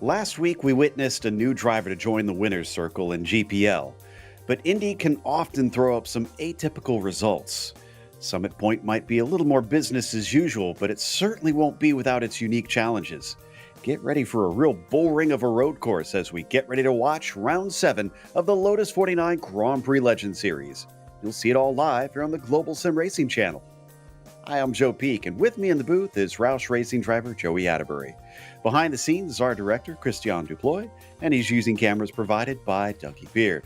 Last week, we witnessed a new driver to join the winner's circle in GPL, but Indy can often throw up some atypical results. Summit Point might be a little more business as usual, but it certainly won't be without its unique challenges. Get ready for a real bull ring of a road course as we get ready to watch Round 7 of the Lotus 49 Grand Prix Legend Series. You'll see it all live here on the Global Sim Racing channel. Hi, I'm Joe Peak, and with me in the booth is Roush Racing driver Joey Atterbury. Behind the scenes is our director, Christian Duploy, and he's using cameras provided by Dougie Beard.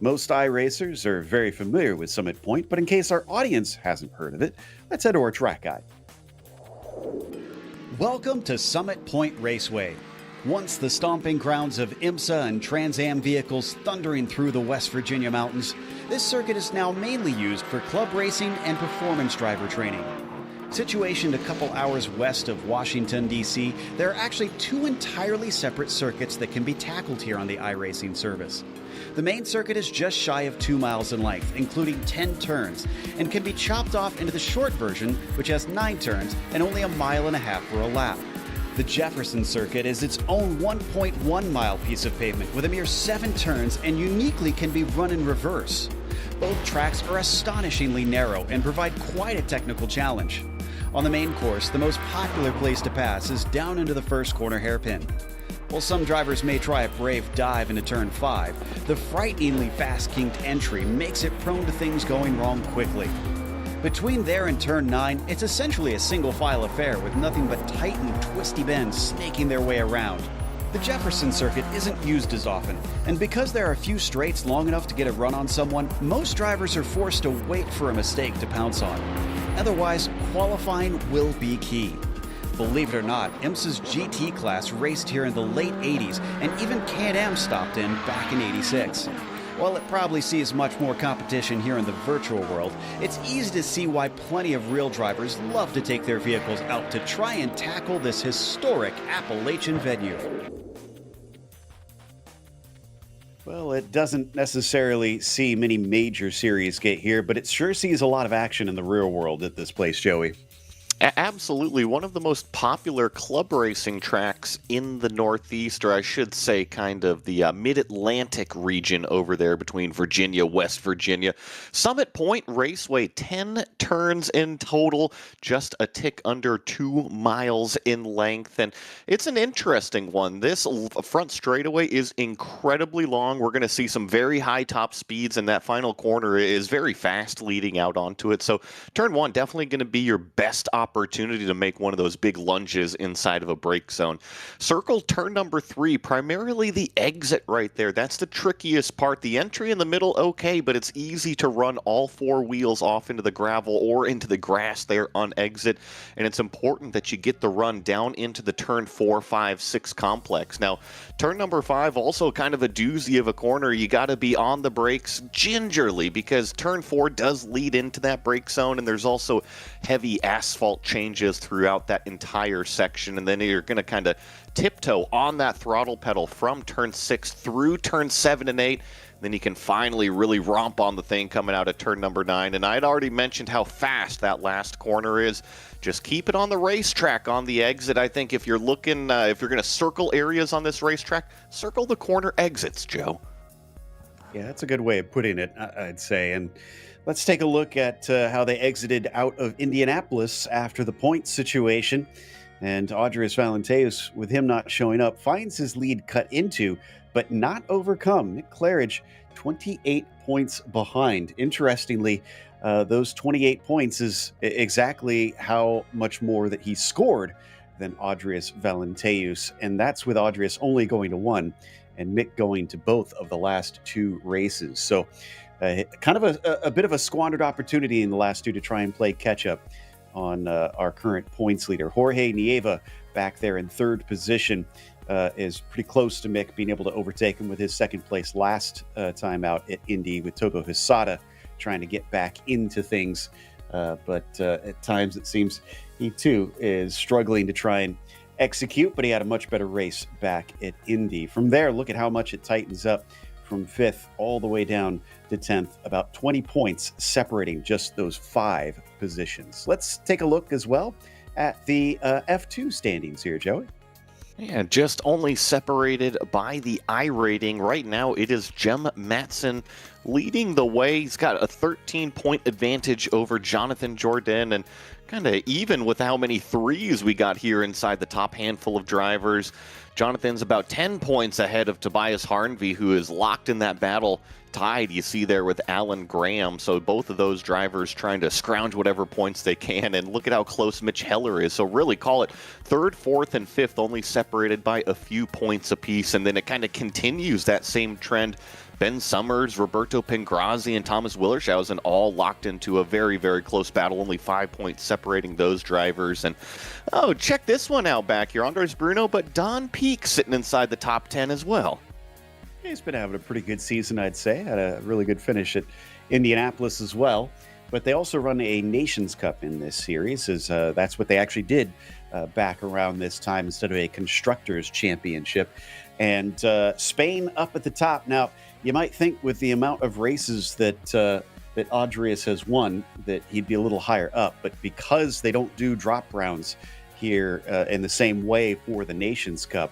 Most iRacers are very familiar with Summit Point, but in case our audience hasn't heard of it, let's head to our track guide. Welcome to Summit Point Raceway. Once the stomping grounds of IMSA and Trans Am vehicles thundering through the West Virginia mountains, this circuit is now mainly used for club racing and performance driver training. Situationed a couple hours west of Washington, D.C., there are actually two entirely separate circuits that can be tackled here on the iRacing service. The main circuit is just shy of 2 miles in length, including 10 turns, and can be chopped off into the short version, which has 9 turns and only 1.5 miles for a lap. The Jefferson Circuit is its own 1.1 mile piece of pavement with a mere 7 turns and uniquely can be run in reverse. Both tracks are astonishingly narrow and provide quite a technical challenge. On the main course, the most popular place to pass is down into the first corner hairpin. While some drivers may try a brave dive into turn 5, the frighteningly fast-kinked entry makes it prone to things going wrong quickly. Between there and turn 9, it's essentially a single-file affair with nothing but tight and twisty bends snaking their way around. The Jefferson Circuit isn't used as often, and because there are a few straights long enough to get a run on someone, most drivers are forced to wait for a mistake to pounce on. Otherwise, qualifying will be key. Believe it or not, IMSA's GT class raced here in the late 80s, and even Can-Am stopped in back in 86. While it probably sees much more competition here in the virtual world, it's easy to see why plenty of real drivers love to take their vehicles out to try and tackle this historic Appalachian venue. Well, it doesn't necessarily see many major series get here, but it sure sees a lot of action in the real world at this place, Joey. Absolutely. One of the most popular club racing tracks in the Northeast, or I should say kind of the mid-Atlantic region over there between Virginia, West Virginia. Summit Point Raceway, 10 turns in total, just a tick under 2 miles in length. And it's an interesting one. This front straightaway is incredibly long. We're going to see some very high top speeds, and that final corner is very fast leading out onto it. So turn 1, definitely going to be your best opportunity to make one of those big lunges inside of a brake zone. Circle turn number 3, primarily the exit right there. That's the trickiest part. The entry in the middle, okay, but it's easy to run all 4 wheels off into the gravel or into the grass there on exit, and it's important that you get the run down into the turn 4, 5, 6 complex. Now, turn number 5, also kind of a doozy of a corner. You got to be on the brakes gingerly because turn 4 does lead into that brake zone, and there's also heavy asphalt changes throughout that entire section, and then you're going to kind of tiptoe on that throttle pedal from turn 6 through turn 7 and 8. Then you can finally really romp on the thing coming out of turn number 9. And I'd already mentioned how fast that last corner is. Just keep it on the racetrack on the exit. I think if you're looking, if you're going to circle areas on this racetrack, circle the corner exits, Joe. Yeah, that's a good way of putting it, I'd say. And let's take a look at how they exited out of Indianapolis after the point situation. And Andreas Valenteus, with him not showing up, finds his lead cut into, but not overcome. Nick Claridge, 28 points behind. Interestingly, those 28 points is exactly how much more that he scored than Andreas Valenteus. And that's with Andreas only going to 1 and Mick going to both of the last 2 races. So kind of a bit of a squandered opportunity in the last 2 to try and play catch up on our current points leader. Jorge Nieva back there in 3rd position is pretty close to Mick, being able to overtake him with his 2nd place last time out at Indy, with Togo Hisada trying to get back into things. But at times it seems he too is struggling to try and execute, but he had a much better race back at Indy. From there, look at how much it tightens up from 5th all the way down to 10th, about 20 points separating just those 5 positions. Let's take a look as well at the F2 standings here, Joey. Yeah, just only separated by the I rating. Right now, it is Jem Matson leading the way. He's got a 13-point advantage over Jonathan Jourdain, and kind of even with how many threes we got here inside the top handful of drivers. Jonathan's about 10 points ahead of Tobias Harnvey, who is locked in that battle, tied, you see there, with Alan Graham. So both of those drivers trying to scrounge whatever points they can, and look at how close Mitch Heller is. So really call it third, fourth, and fifth, only separated by a few points apiece, and then it kind of continues that same trend. Ben Summers, Roberto Pingrazzi, and Thomas Willershausen all locked into a very, very close battle, only 5 points separating those drivers. And, oh, check this one out back here. Andres Bruno, but Don Peake sitting inside the top 10 as well. He's been having a pretty good season, I'd say. Had a really good finish at Indianapolis as well. But they also run a Nations Cup in this series, as that's what they actually did back around this time instead of a Constructors' Championship. And Spain up at the top. Now, you might think with the amount of races that Andreas has won that he'd be a little higher up. But because they don't do drop rounds here in the same way for the Nations Cup,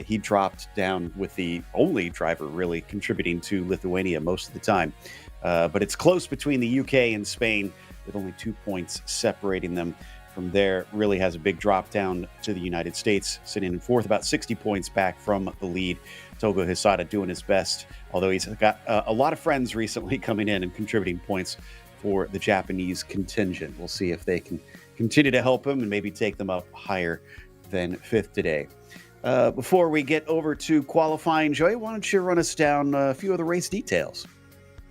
he dropped down with the only driver really contributing to Lithuania most of the time. But it's close between the UK and Spain, with only 2 points separating them. From there, really has a big drop down to the United States, sitting in fourth, about 60 points back from the lead. Togo Hisada doing his best, although he's got a lot of friends recently coming in and contributing points for the Japanese contingent. We'll see if they can continue to help him and maybe take them up higher than fifth today. Before we get over to qualifying, Joey, why don't you run us down a few of the race details?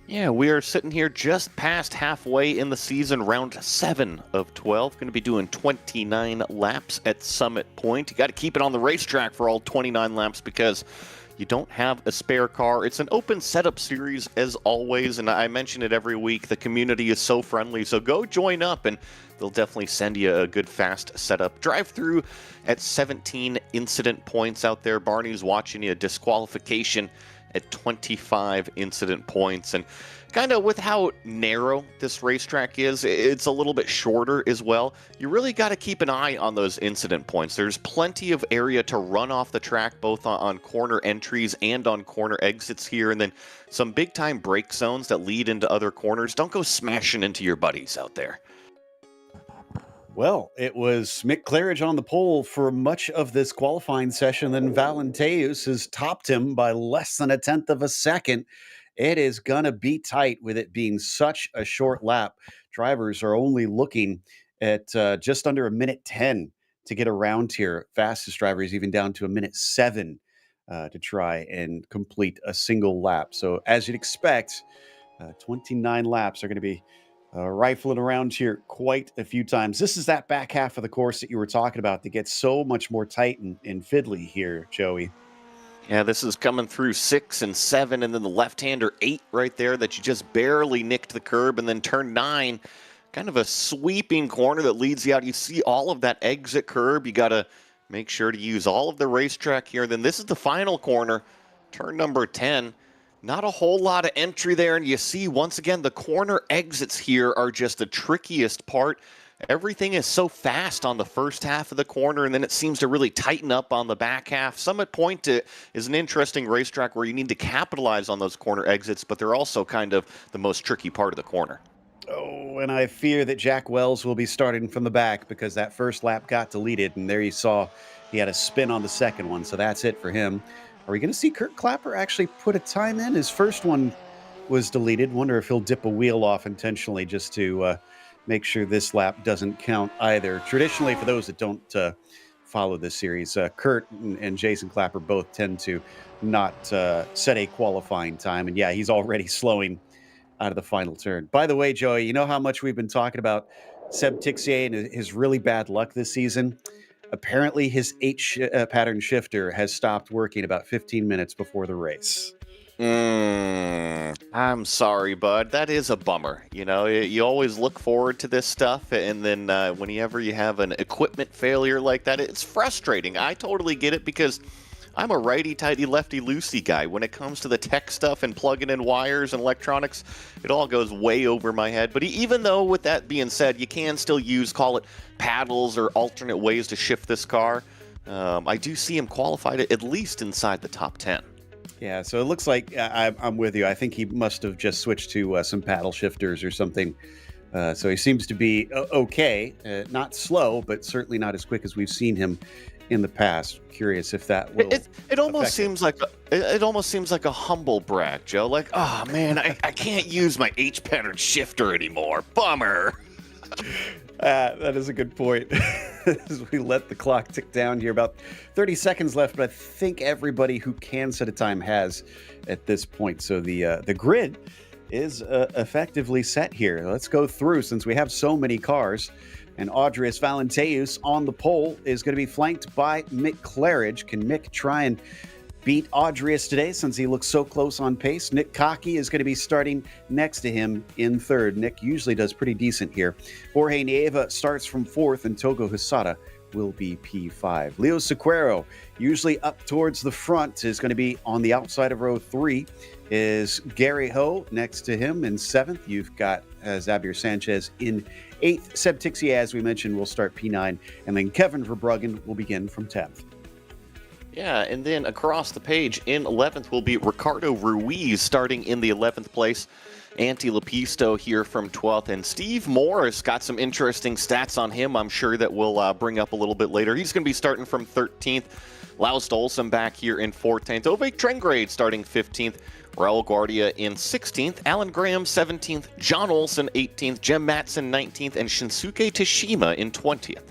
Yeah, we are sitting here just past halfway in the season, round 7 of 12. Going to be doing 29 laps at Summit Point. You got to keep it on the racetrack for all 29 laps because you don't have a spare car. It's an open setup series as always, and I mention it every week. The community is so friendly, so go join up, and they'll definitely send you a good fast setup. Drive through at 17 incident points out there. Barney's watching you. Disqualification at 25 incident points. And kind of with how narrow this racetrack is, it's a little bit shorter as well. You really got to keep an eye on those incident points. There's plenty of area to run off the track, both on corner entries and on corner exits here, and then some big time brake zones that lead into other corners. Don't go smashing into your buddies out there. Well, it was Mick Claridge on the pole for much of this qualifying session. Then Valenteus has topped him by less than a tenth of a second. It is going to be tight with it being such a short lap. Drivers are only looking at just under a minute 10 to get around here. Fastest drivers even down to a minute 7 to try and complete a single lap. So as you'd expect, 29 laps are going to be rifling around here quite a few times. This is that back half of the course that you were talking about that gets so much more tight and fiddly here, Joey. Yeah, this is coming through 6 and 7, and then the left-hander 8 right there that you just barely nicked the curb, and then turn 9, kind of a sweeping corner that leads you out. You see all of that exit curb. You got to make sure to use all of the racetrack here. Then this is the final corner, turn number 10. Not a whole lot of entry there, and you see, once again, the corner exits here are just the trickiest part. Everything is so fast on the first half of the corner, and then it seems to really tighten up on the back half. Summit Point is an interesting racetrack where you need to capitalize on those corner exits, but they're also kind of the most tricky part of the corner. Oh, and I fear that Jack Wells will be starting from the back because that first lap got deleted, and there you saw he had a spin on the second one, so that's it for him. Are we going to see Kurt Clapper actually put a time in? His first one was deleted. Wonder if he'll dip a wheel off intentionally just to make sure this lap doesn't count either. Traditionally, for those that don't follow this series, Kurt and Jason Clapper both tend to not set a qualifying time. And yeah, he's already slowing out of the final turn. By the way, Joey, you know how much we've been talking about Seb Tixier and his really bad luck this season? Apparently, his pattern shifter has stopped working about 15 minutes before the race. I'm sorry, bud. That is a bummer. You know, you always look forward to this stuff, and then whenever you have an equipment failure like that, it's frustrating. I totally get it because I'm a righty-tighty, lefty-loosey guy. When it comes to the tech stuff and plugging in wires and electronics, it all goes way over my head. But even though, with that being said, you can still use, call it paddles or alternate ways to shift this car, I do see him qualified at least inside the top 10. Yeah, so it looks like I'm with you. I think he must have just switched to some paddle shifters or something. So he seems to be okay. Not slow, but certainly not as quick as we've seen him in the past. Curious if that will. It almost seems like a humble brag, Joe. Like, oh man, I can't use my H pattern shifter anymore. Bummer. That is a good point. As we let the clock tick down here, about 30 seconds left, but I think everybody who can set a time has at this point. So the grid is effectively set here. Let's go through since we have so many cars. And Audrius Valenteus on the pole is going to be flanked by Mick Claridge. Can Mick try and beat Audrius today since he looks so close on pace? Nick Cockey is going to be starting next to him in third. Nick usually does pretty decent here. Jorge Nieva starts from fourth, and Togo Hisada will be P5. Leo Sequeiro, usually up towards the front, is going to be on the outside of row 3. Is Gary Ho next to him in seventh. You've got Xavier Sanchez in eighth. Seb Tixia, as we mentioned, will start P9, and then Kevin Verbruggen will begin from 10th. Yeah, and then across the page in 11th will be Ricardo Ruiz starting in the 11th place. Antti Lepisto here from 12th, and Steve Morris got some interesting stats on him I'm sure that we'll bring up a little bit later. He's going to be starting from 13th. Laus Olsen back here in 14th. Ove Trengrade starting 15th. Raul Guardia in 16th. Alan Graham 17th. John Olsen 18th. Jem Matson 19th. And Shinsuke Tashima in 20th.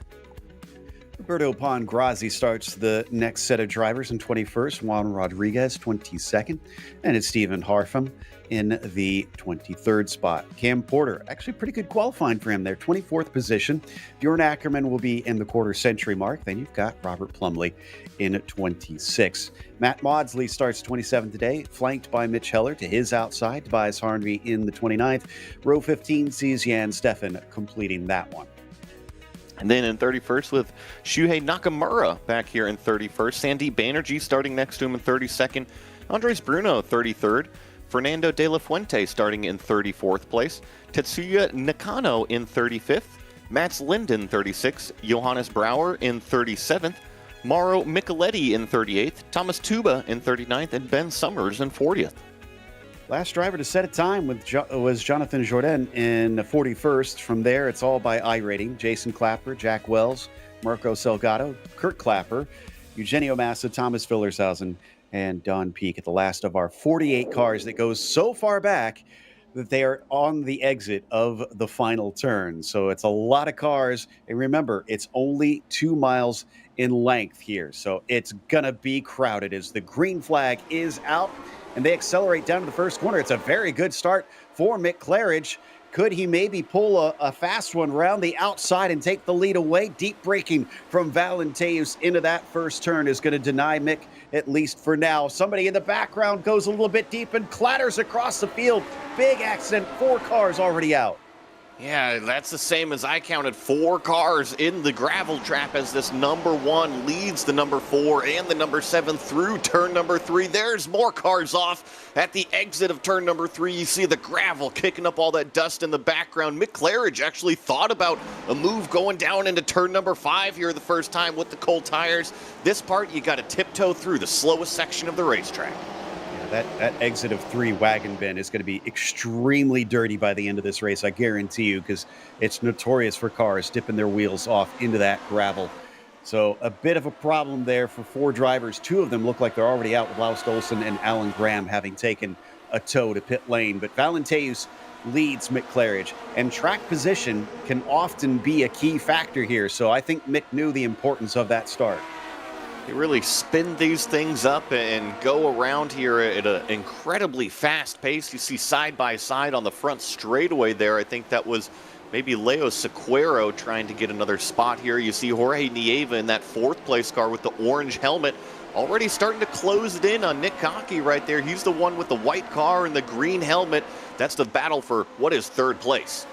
Roberto Pongrazi starts the next set of drivers in 21st. Juan Rodriguez 22nd. And it's Stephen Harfam in the 23rd spot. Cam Porter, actually pretty good qualifying for him there, 24th position. Bjorn Ackerman will be in the quarter century mark. Then you've got Robert Plumley in 26. Matt Maudsley starts 27th today, flanked by Mitch Heller to his outside. Tobias Harnby in the 29th. Row 15 sees Jan Steffen completing that one. And then in 31st with Shuhei Nakamura back here in 31st. Sandeep Banerjee starting next to him in 32nd. Andres Bruno 33rd. Fernando De La Fuente starting in 34th place. Tetsuya Nakano in 35th. Mats Linden 36th. Johannes Brouwer in 37th. Mauro Micheletti in 38th. Thomas Tuba in 39th. And Ben Summers in 40th. Last driver to set a time was Jonathan Jourdain in 41st. From there, it's all by iRating. Jason Clapper, Jack Wells, Marco Salgado, Kurt Clapper, Eugenio Massa, Thomas Fillershausen, and Don Peak at the last of our 48 cars that goes so far back that they are on the exit of the final turn. So it's a lot of cars. And remember, it's only 2 miles in length here. So it's going to be crowded as the green flag is out and they accelerate down to the first corner. It's a very good start for Mick Claridge. Could he maybe pull a fast one around the outside and take the lead away? Deep braking from Valenteus into that first turn is going to deny Mick, at least for now. Somebody in the background goes a little bit deep and clatters across the field. Big accident. 4 cars already out. Yeah, that's the same as I counted. 4 cars in the gravel trap as this number 1 leads the number 4 and the number 7 through turn number 3. There's more cars off at the exit of turn number 3. You see the gravel kicking up all that dust in the background. Mick Claridge actually thought about a move going down into turn number 5 here the first time with the cold tires. This part, you got to tiptoe through the slowest section of the racetrack. That exit of 3 wagon bin is going to be extremely dirty by the end of this race, I guarantee you, because it's notorious for cars dipping their wheels off into that gravel. So a bit of a problem there for 4 drivers. 2 of them look like they're already out with Laus Olsen and Alan Graham having taken a tow to pit lane. But Valenteus leads Mick Claridge, and track position can often be a key factor here. So I think Mick knew the importance of that start. They really spin these things up and go around here at an incredibly fast pace. You see side by side on the front straightaway there. I think that was maybe Leo Sequeiro trying to get another spot here. You see Jorge Nieva in that 4th place car with the orange helmet already starting to close it in on Nick Cockey right there. He's the one with the white car and the green helmet. That's the battle for what is 3rd place.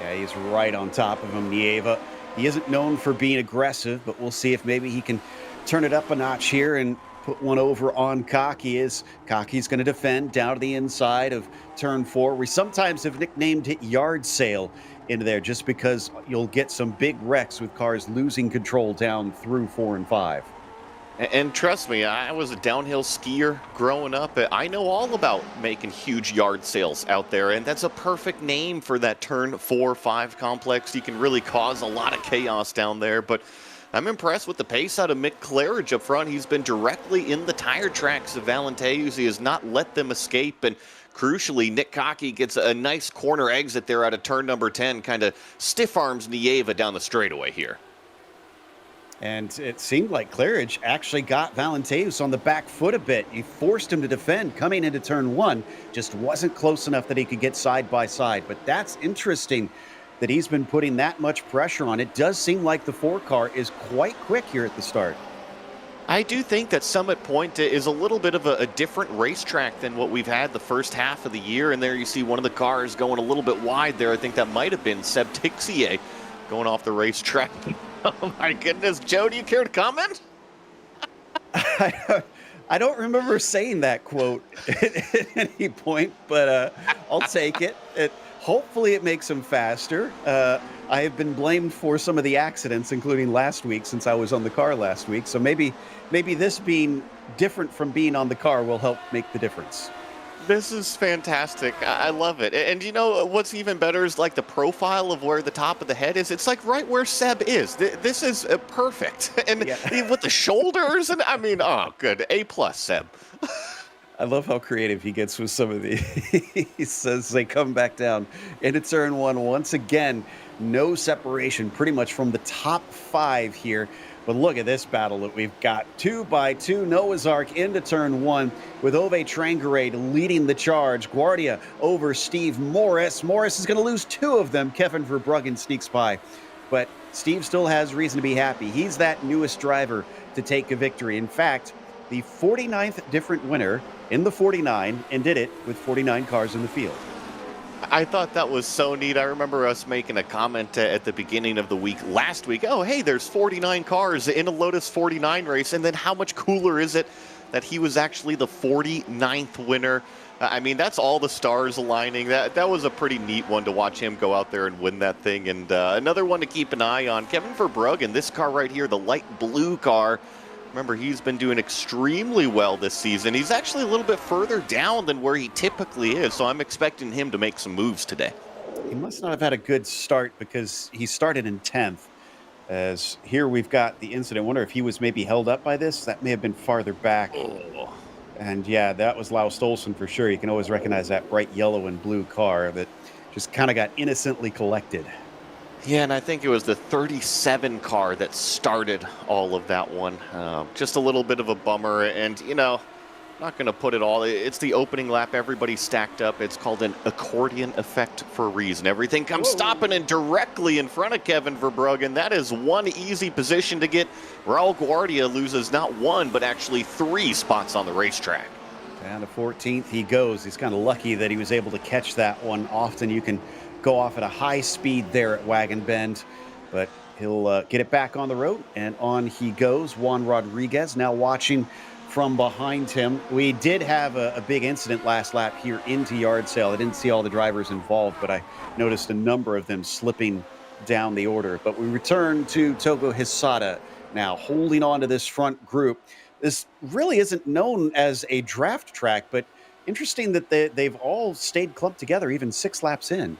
Yeah, he's right on top of him, Nieva. He isn't known for being aggressive, but we'll see if maybe he can turn it up a notch here and put one over on Cocky as Cocky's going to defend down to the inside of turn 4. We sometimes have nicknamed it yard sale into there just because you'll get some big wrecks with cars losing control down through 4 and 5. And trust me, I was a downhill skier growing up. I know all about making huge yard sales out there, and that's a perfect name for that turn 4-5 complex. You can really cause a lot of chaos down there, but I'm impressed with the pace out of Mick Claridge up front. He's been directly in the tire tracks of Valenteus. He has not let them escape, and crucially, Nick Cocky gets a nice corner exit there out of turn number 10, kind of stiff arms Nieva down the straightaway here. And it seemed like Claridge actually got Valenteus on the back foot a bit. He forced him to defend coming into turn 1, just wasn't close enough that he could get side by side. But that's interesting that he's been putting that much pressure on. It does seem like the 4 car is quite quick here at the start. I do think that Summit Point is a little bit of a different racetrack than what we've had the first half of the year. And there you see one of the cars going a little bit wide there. I think that might have been Seb Tixier going off the racetrack. Oh my goodness. Joe, do you care to comment? I don't remember saying that quote at any point, but I'll take it. Hopefully it makes him faster. I have been blamed for some of the accidents, including last week, since I was on the car last week. So maybe this being different from being on the car will help make the difference. This is fantastic. I love it. And you know what's even better is like the profile of where the top of the head is. It's like right where Seb is. This is perfect. And yeah. With the shoulders, and I mean, oh, good. A+, Seb. I love how creative he gets with some of the. He says they come back down into turn 1 once again. No separation pretty much from the top 5 here. But look at this battle that we've got. 2 by 2, Noah's Ark into turn 1 with Ove Trangarade leading the charge. Guardia over Steve Morris. Morris is going to lose 2 of them. Kevin Verbruggen sneaks by. But Steve still has reason to be happy. He's that newest driver to take a victory. In fact, the 49th different winner in the 49 and did it with 49 cars in the field. I thought that was so neat. I remember us making a comment at the beginning of the week last week. Oh, hey, there's 49 cars in a Lotus 49 race. And then how much cooler is it that he was actually the 49th winner? I mean, that's all the stars aligning. That was a pretty neat one to watch him go out there and win that thing. And another one to keep an eye on, Kevin Verbruggen, this car right here, the light blue car. Remember, he's been doing extremely well this season. He's actually a little bit further down than where he typically is, so I'm expecting him to make some moves today. He must not have had a good start because he started in 10th. As here we've got the incident. I wonder if he was maybe held up by this. That may have been farther back. Oh. And yeah, that was Lau Stolson for sure. You can always recognize that bright yellow and blue car that just kind of got innocently collected. Yeah, and I think it was the 37 car that started all of that one. Just a little bit of a bummer. And, you know, I'm not going to put it all. It's the opening lap. Everybody stacked up. It's called an accordion effect for a reason. Everything comes stopping in directly in front of Kevin Verbruggen. That is one easy position to get. Raul Guardia loses not 1, but actually 3 spots on the racetrack. Down to 14th he goes. He's kind of lucky that he was able to catch that one. Often you can go off at a high speed there at Wagon Bend, but he'll get it back on the road, and on he goes. Juan Rodriguez now watching from behind him. We did have a big incident last lap here into yard sale. I didn't see all the drivers involved, but I noticed a number of them slipping down the order. But we return to Togo Hisada now, holding on to this front group. This really isn't known as a draft track, but interesting that they've all stayed clumped together even 6 laps in.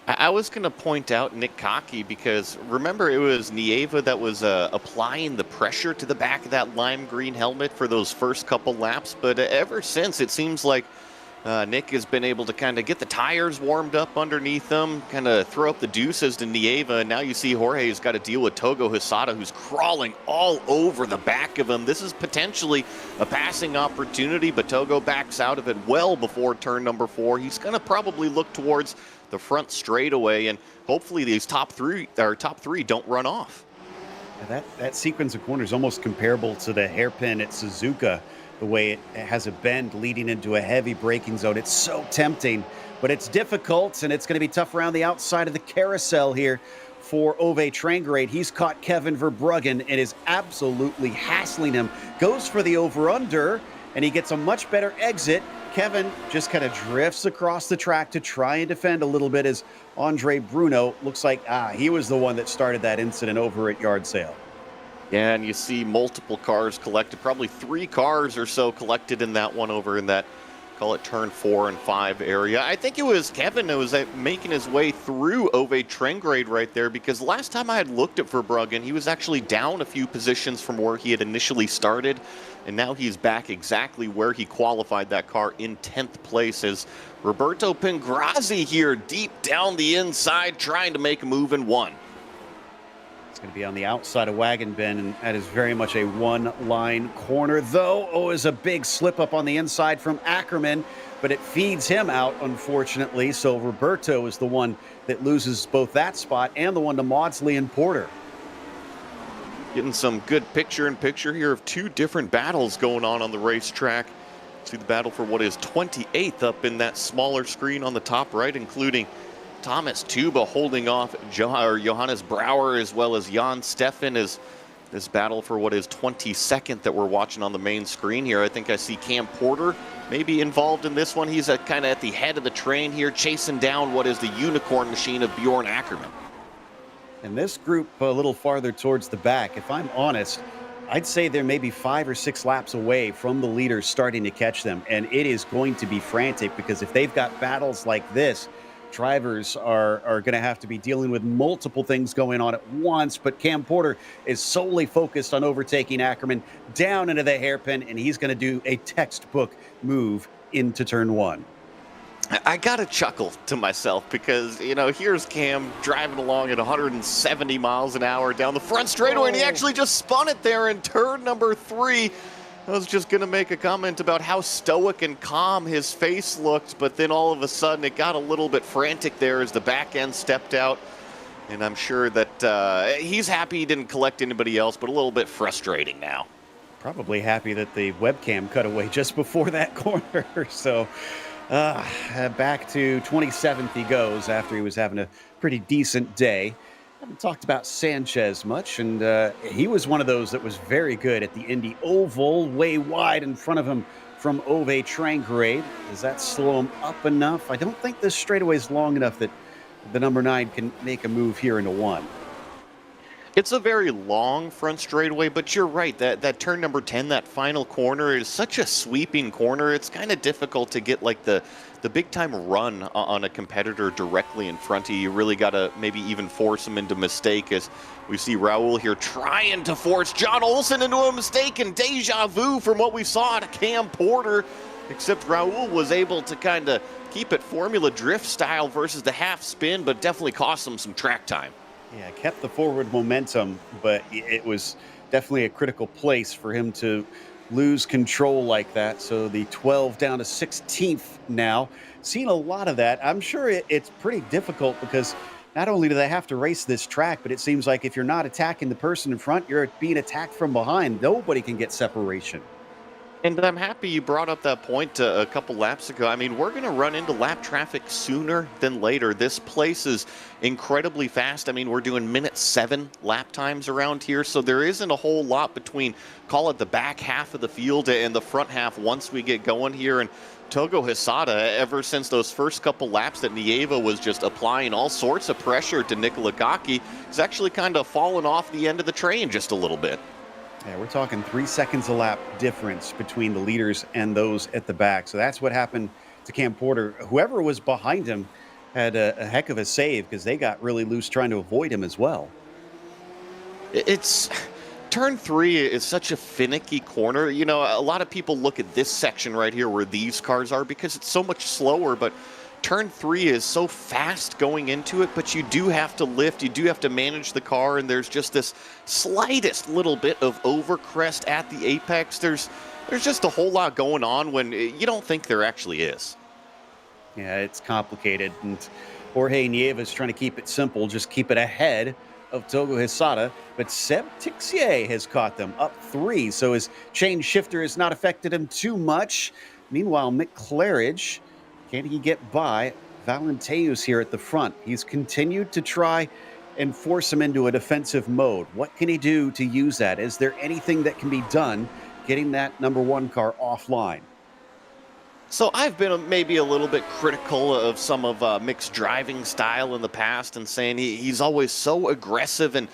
I was going to point out Nick Cocky because remember it was Nieva that was applying the pressure to the back of that lime green helmet for those first couple laps. But ever since, it seems like Nick has been able to kind of get the tires warmed up underneath them, kind of throw up the deuces to Nieva. And now you see Jorge's got to deal with Togo Hisada, who's crawling all over the back of him. This is potentially a passing opportunity, but Togo backs out of it well before turn number 4. He's going to probably look towards the front straightaway, and hopefully these top three don't run off. That sequence of corners almost comparable to the hairpin at Suzuka, the way it has a bend leading into a heavy braking zone. It's so tempting, but it's difficult, and it's going to be tough around the outside of the carousel here for Ove Trangrade. He's caught Kevin Verbruggen and is absolutely hassling him. Goes for the over-under, and he gets a much better exit. Kevin just kind of drifts across the track to try and defend a little bit as Andre Bruno looks like he was the one that started that incident over at Yard Sale. Yeah, and you see multiple cars collected, probably 3 cars or so collected in that one over in that, call it turn 4 and 5 area. I think it was Kevin that was making his way through Ove Trangrade right there, because last time I had looked at Verbruggen, he was actually down a few positions from where he had initially started, and now he's back exactly where he qualified that car in 10th place as Roberto Pengrazi here deep down the inside trying to make a move in 1. It's going to be on the outside of Wagon Bin, and that is very much a one-line corner, though. Oh, is a big slip-up on the inside from Ackerman, but it feeds him out, unfortunately. So Roberto is the one that loses both that spot and the one to Maudsley and Porter. Getting some good picture-in-picture here of 2 different battles going on the racetrack. See the battle for what is 28th up in that smaller screen on the top right, including Thomas Tuba holding off Johannes Brouwer, as well as Jan Steffen, as this battle for what is 22nd that we're watching on the main screen here. I think I see Cam Porter maybe involved in this one. He's kind of at the head of the train here, chasing down what is the unicorn machine of Bjorn Ackerman. And this group a little farther towards the back, if I'm honest, I'd say they're maybe 5 or 6 laps away from the leaders starting to catch them. And it is going to be frantic, because if they've got battles like this, drivers are going to have to be dealing with multiple things going on at once. But Cam Porter is solely focused on overtaking Ackerman down into the hairpin, and he's going to do a textbook move into turn 1. I gotta chuckle to myself because, you know, here's Cam driving along at 170 miles an hour down the front straightaway, and he actually just spun it there in turn number 3. I was just going to make a comment about how stoic and calm his face looked, but then all of a sudden it got a little bit frantic there as the back end stepped out. And I'm sure that he's happy he didn't collect anybody else, but a little bit frustrating now. Probably happy that the webcam cut away just before that corner. So back to 27th he goes after he was having a pretty decent day. Haven't talked about Sanchez much, and he was one of those that was very good at the Indy Oval, way wide in front of him from Ove Trangrade. Does that slow him up enough? I don't think this straightaway is long enough that the number 9 can make a move here into 1. It's a very long front straightaway, but you're right. That turn number 10, that final corner, is such a sweeping corner. It's kind of difficult to get like the big-time run on a competitor directly in front of you. You really got to maybe even force him into mistake, as we see Raul here trying to force John Olsen into a mistake, and deja vu from what we saw at Cam Porter, except Raul was able to kind of keep it Formula Drift style versus the half spin, but definitely cost him some track time. Yeah, kept the forward momentum, but it was definitely a critical place for him to lose control like that. So the 12 down to 16th now. Seen a lot of that. I'm sure it's pretty difficult, because not only do they have to race this track, but it seems like if you're not attacking the person in front, you're being attacked from behind. Nobody can get separation. And I'm happy you brought up that point a couple laps ago. I mean, we're going to run into lap traffic sooner than later. This place is incredibly fast. I mean, we're doing minute 7 lap times around here, so there isn't a whole lot between, call it the back half of the field and the front half once we get going here. And Togo Hisada, ever since those first couple laps that Nieva was just applying all sorts of pressure to Nikola Gaki, has actually kind of fallen off the end of the train just a little bit. Yeah, we're talking 3 seconds a lap difference between the leaders and those at the back. So that's what happened to Cam Porter. Whoever was behind him had a heck of a save, because they got really loose trying to avoid him as well. It's turn 3 is such a finicky corner. You know, a lot of people look at this section right here where these cars are because it's so much slower, but turn 3 is so fast going into it, but you do have to lift, you do have to manage the car, and there's just this slightest little bit of overcrest at the apex. There's just a whole lot going on when you don't think there actually is. Yeah, it's complicated, and Jorge Nieva is trying to keep it simple, just keep it ahead of Togo Hisada, but Seb Tixier has caught them up 3, so his chain shifter has not affected him too much. Meanwhile, Mick Claridge, can he get by Valenteus here at the front? He's continued to try and force him into a defensive mode. What can he do to use that? Is there anything that can be done getting that number one car offline? So I've been maybe a little bit critical of some of Mick's driving style in the past and saying he's always so aggressive. And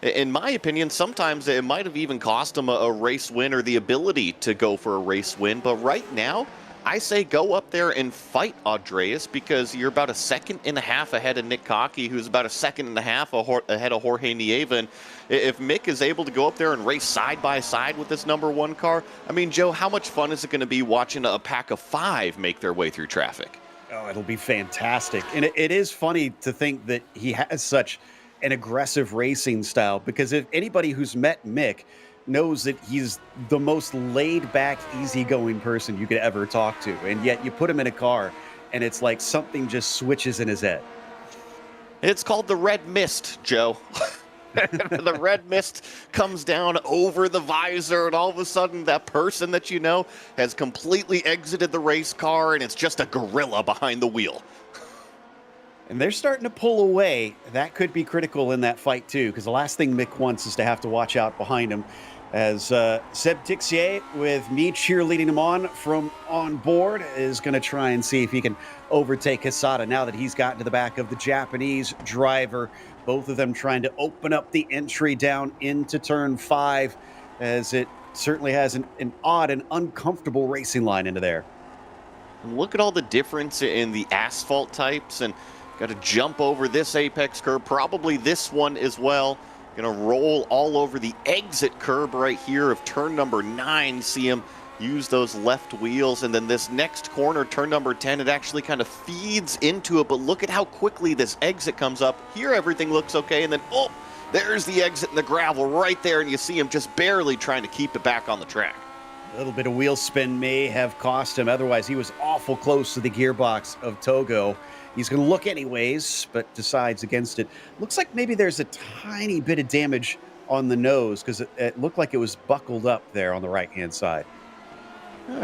in my opinion, sometimes it might have even cost him a race win or the ability to go for a race win. But right now, I say go up there and fight Andreas, because you're about a second and a half ahead of Nick Cocky, who's about a second and a half ahead of Jorge Nieva. And if Mick is able to go up there and race side by side with this number one car, I mean, Joe, how much fun is it going to be watching a pack of five make their way through traffic? Oh, it'll be fantastic. And it is funny to think that he has such an aggressive racing style, because if anybody who's met Mick knows that he's the most laid-back, easygoing person you could ever talk to. And yet you put him in a car, and it's like something just switches in his head. It's called the red mist, Joe. The red mist comes down over the visor, and all of a sudden that person that you know has completely exited the race car, and it's just a gorilla behind the wheel. And they're starting to pull away. That could be critical in that fight, too, because the last thing Mick wants is to have to watch out behind him, as Seb Tixier, with me cheerleading him on from on board, is going to try and see if he can overtake Quesada now that he's gotten to the back of the Japanese driver. Both of them trying to open up the entry down into turn 5, as it certainly has an odd and uncomfortable racing line into there. Look at all the difference in the asphalt types, and got to jump over this apex curb, probably this one as well. Going to roll all over the exit curb right here of turn number 9. See him use those left wheels, and then this next corner, turn number 10, it actually kind of feeds into it, but look at how quickly this exit comes up. Here everything looks okay, and then, oh, there's the exit in the gravel right there, and you see him just barely trying to keep it back on the track. A little bit of wheel spin may have cost him. Otherwise, he was awful close to the gearbox of Togo. He's going to look anyways, but decides against it. Looks like maybe there's a tiny bit of damage on the nose, because it looked like it was buckled up there on the right-hand side.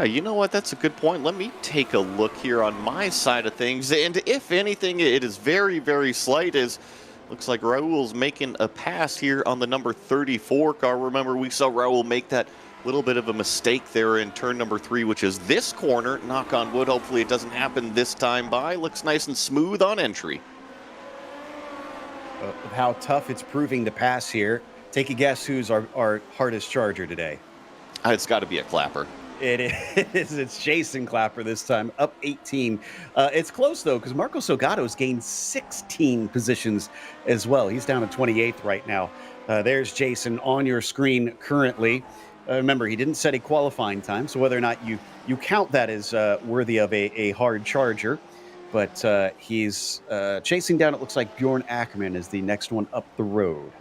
You know what? That's a good point. Let me take a look here on my side of things. And if anything, it is very, very slight, as looks like Raul's making a pass here on the number 34 car. Remember, we saw Raul make that little bit of a mistake there in turn number 3, which is this corner. Knock on wood. Hopefully it doesn't happen this time by. Looks nice and smooth on entry. Of how tough it's proving to pass here. Take a guess who's our hardest charger today. It's got to be a Clapper. It is. It's Jason Clapper this time, up 18. It's close, though, because Marco Salgado's gained 16 positions as well. He's down to 28th right now. There's Jason on your screen currently. Remember, he didn't set a qualifying time, so whether or not you count that as worthy of a hard charger. But he's chasing down, it looks like Bjorn Ackerman is the next one up the road.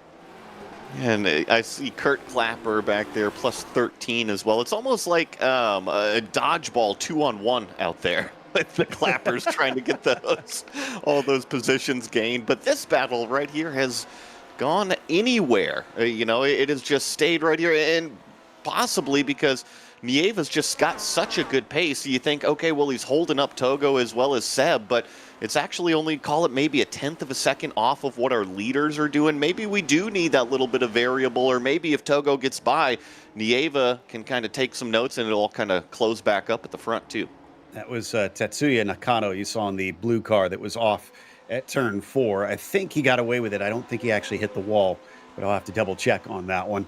And I see Kurt Clapper back there, plus 13 as well. It's almost like a dodgeball 2-on-1 out there, with the Clappers trying to get all those positions gained. But this battle right here has gone anywhere. It has just stayed right here, and possibly because Nieva's just got such a good pace. You think, okay, well, he's holding up Togo as well as Seb, but it's actually only, call it maybe a tenth of a second off of what our leaders are doing. Maybe we do need that little bit of variable, or maybe if Togo gets by, Nieva can kind of take some notes and it'll all kind of close back up at the front too. That was Tetsuya Nakano you saw in the blue car that was off at turn 4. I think he got away with it. I don't think he actually hit the wall, but I'll have to double check on that one.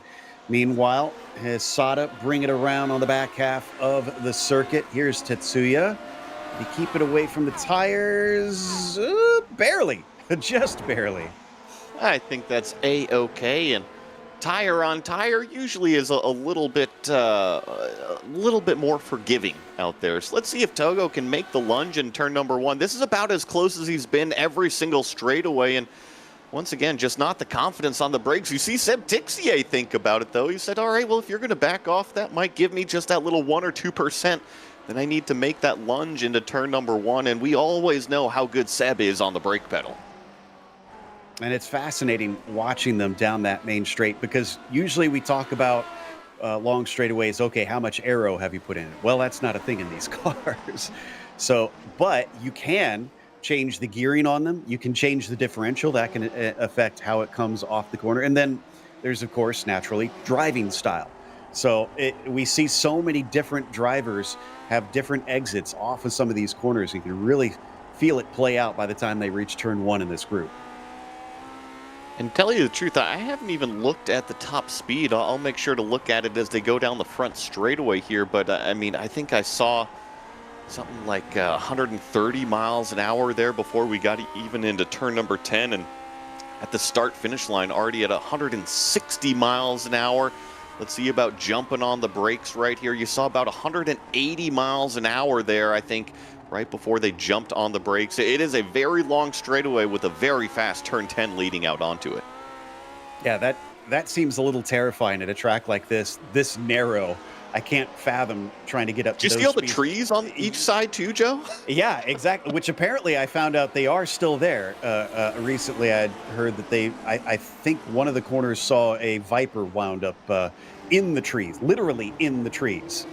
Meanwhile, Sada bring it around on the back half of the circuit. Here's Tetsuya. They keep it away from the tires. Barely. Just barely. I think that's A-okay. And tire on tire usually is a little bit more forgiving out there. So let's see if Togo can make the lunge in turn number 1. This is about as close as he's been every single straightaway. And once again, just not the confidence on the brakes. You see Seb Tixier think about it, though. He said, all right, well, if you're going to back off, that might give me just that little 1 or 2%. Then I need to make that lunge into turn number 1. And we always know how good Seb is on the brake pedal. And it's fascinating watching them down that main straight, because usually we talk about long straightaways. Okay, how much aero have you put in it? Well, that's not a thing in these cars. So, but you can change the gearing on them. You can change the differential. That can affect how it comes off the corner. And then there's, of course, naturally, driving style. So we see so many different drivers have different exits off of some of these corners. You can really feel it play out by the time they reach turn one in this group. And tell you the truth, I haven't even looked at the top speed. I'll make sure to look at it as they go down the front straightaway here. But I mean, I think I saw something like 130 miles an hour there before we got even into turn number 10. And at the start-finish line, already at 160 miles an hour. Let's see about jumping on the brakes right here. You saw about 180 miles an hour there, I think, right before they jumped on the brakes. It is a very long straightaway with a very fast turn 10 leading out onto it. Yeah, that seems a little terrifying at a track like this narrow. I can't fathom trying to get up to those speeds. Do you see all the speeds. trees on each side too, Joe? Yeah, exactly, which apparently I found out they are still there. Recently I had heard that I think one of the corners saw a Viper wound up in the trees, literally in the trees.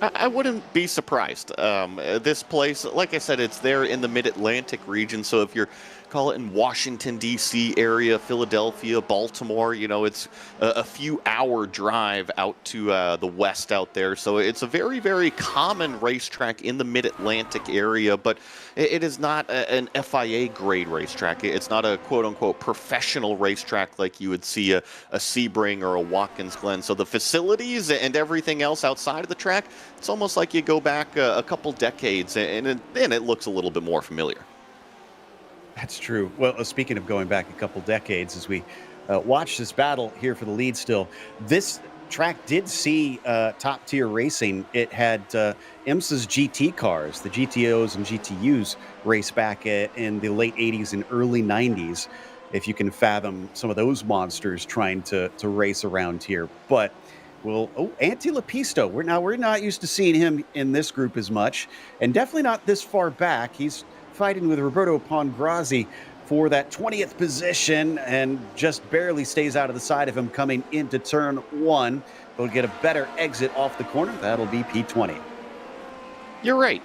I wouldn't be surprised. This place, like I said, it's there in the mid-Atlantic region. So if you're, call it in Washington, D.C. area, Philadelphia, Baltimore, you know, it's a few hour drive out to the west out there. So it's a very, very common racetrack in the mid-Atlantic area, but it is not an FIA grade racetrack. It's not a quote unquote professional racetrack like you would see a Sebring or a Watkins Glen. So the facilities and everything else outside of the track, it's almost like you go back a couple decades and it looks a little bit more familiar. That's true. Well, speaking of going back a couple decades, as we watch this battle here for the lead still, this track did see top-tier racing. It had IMSA's GT cars, the GTOs and GTUs, race back in the late 80s and early 90s, if you can fathom some of those monsters trying to race around here. But, well, Antti Lepisto, we're not used to seeing him in this group as much, and definitely not this far back. He's fighting with Roberto Pongrazi for that 20th position and just barely stays out of the side of him coming into turn one. They'll get a better exit off the corner. That'll be P20. You're right.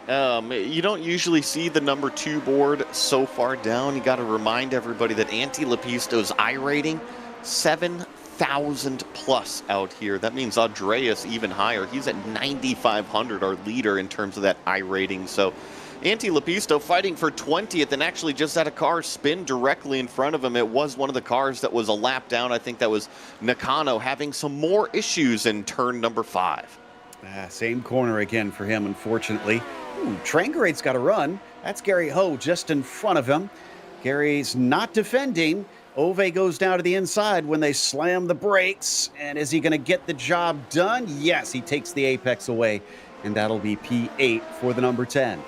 You don't usually see the number 2 board so far down. You got to remind everybody that Antti Lepisto's iRating, 7,000 plus out here. That means Andreas even higher. He's at 9,500, our leader in terms of that iRating. So Antti Lepisto fighting for 20th and actually just had a car spin directly in front of him. It was one of the cars that was a lap down. I think that was Nakano having some more issues in turn number 5. Same corner again for him, unfortunately. Trangare's got a run. That's Gary Ho just in front of him. Gary's not defending. Ove goes down to the inside when they slam the brakes. And is he going to get the job done? Yes, he takes the apex away. And that'll be P8 for the number 10.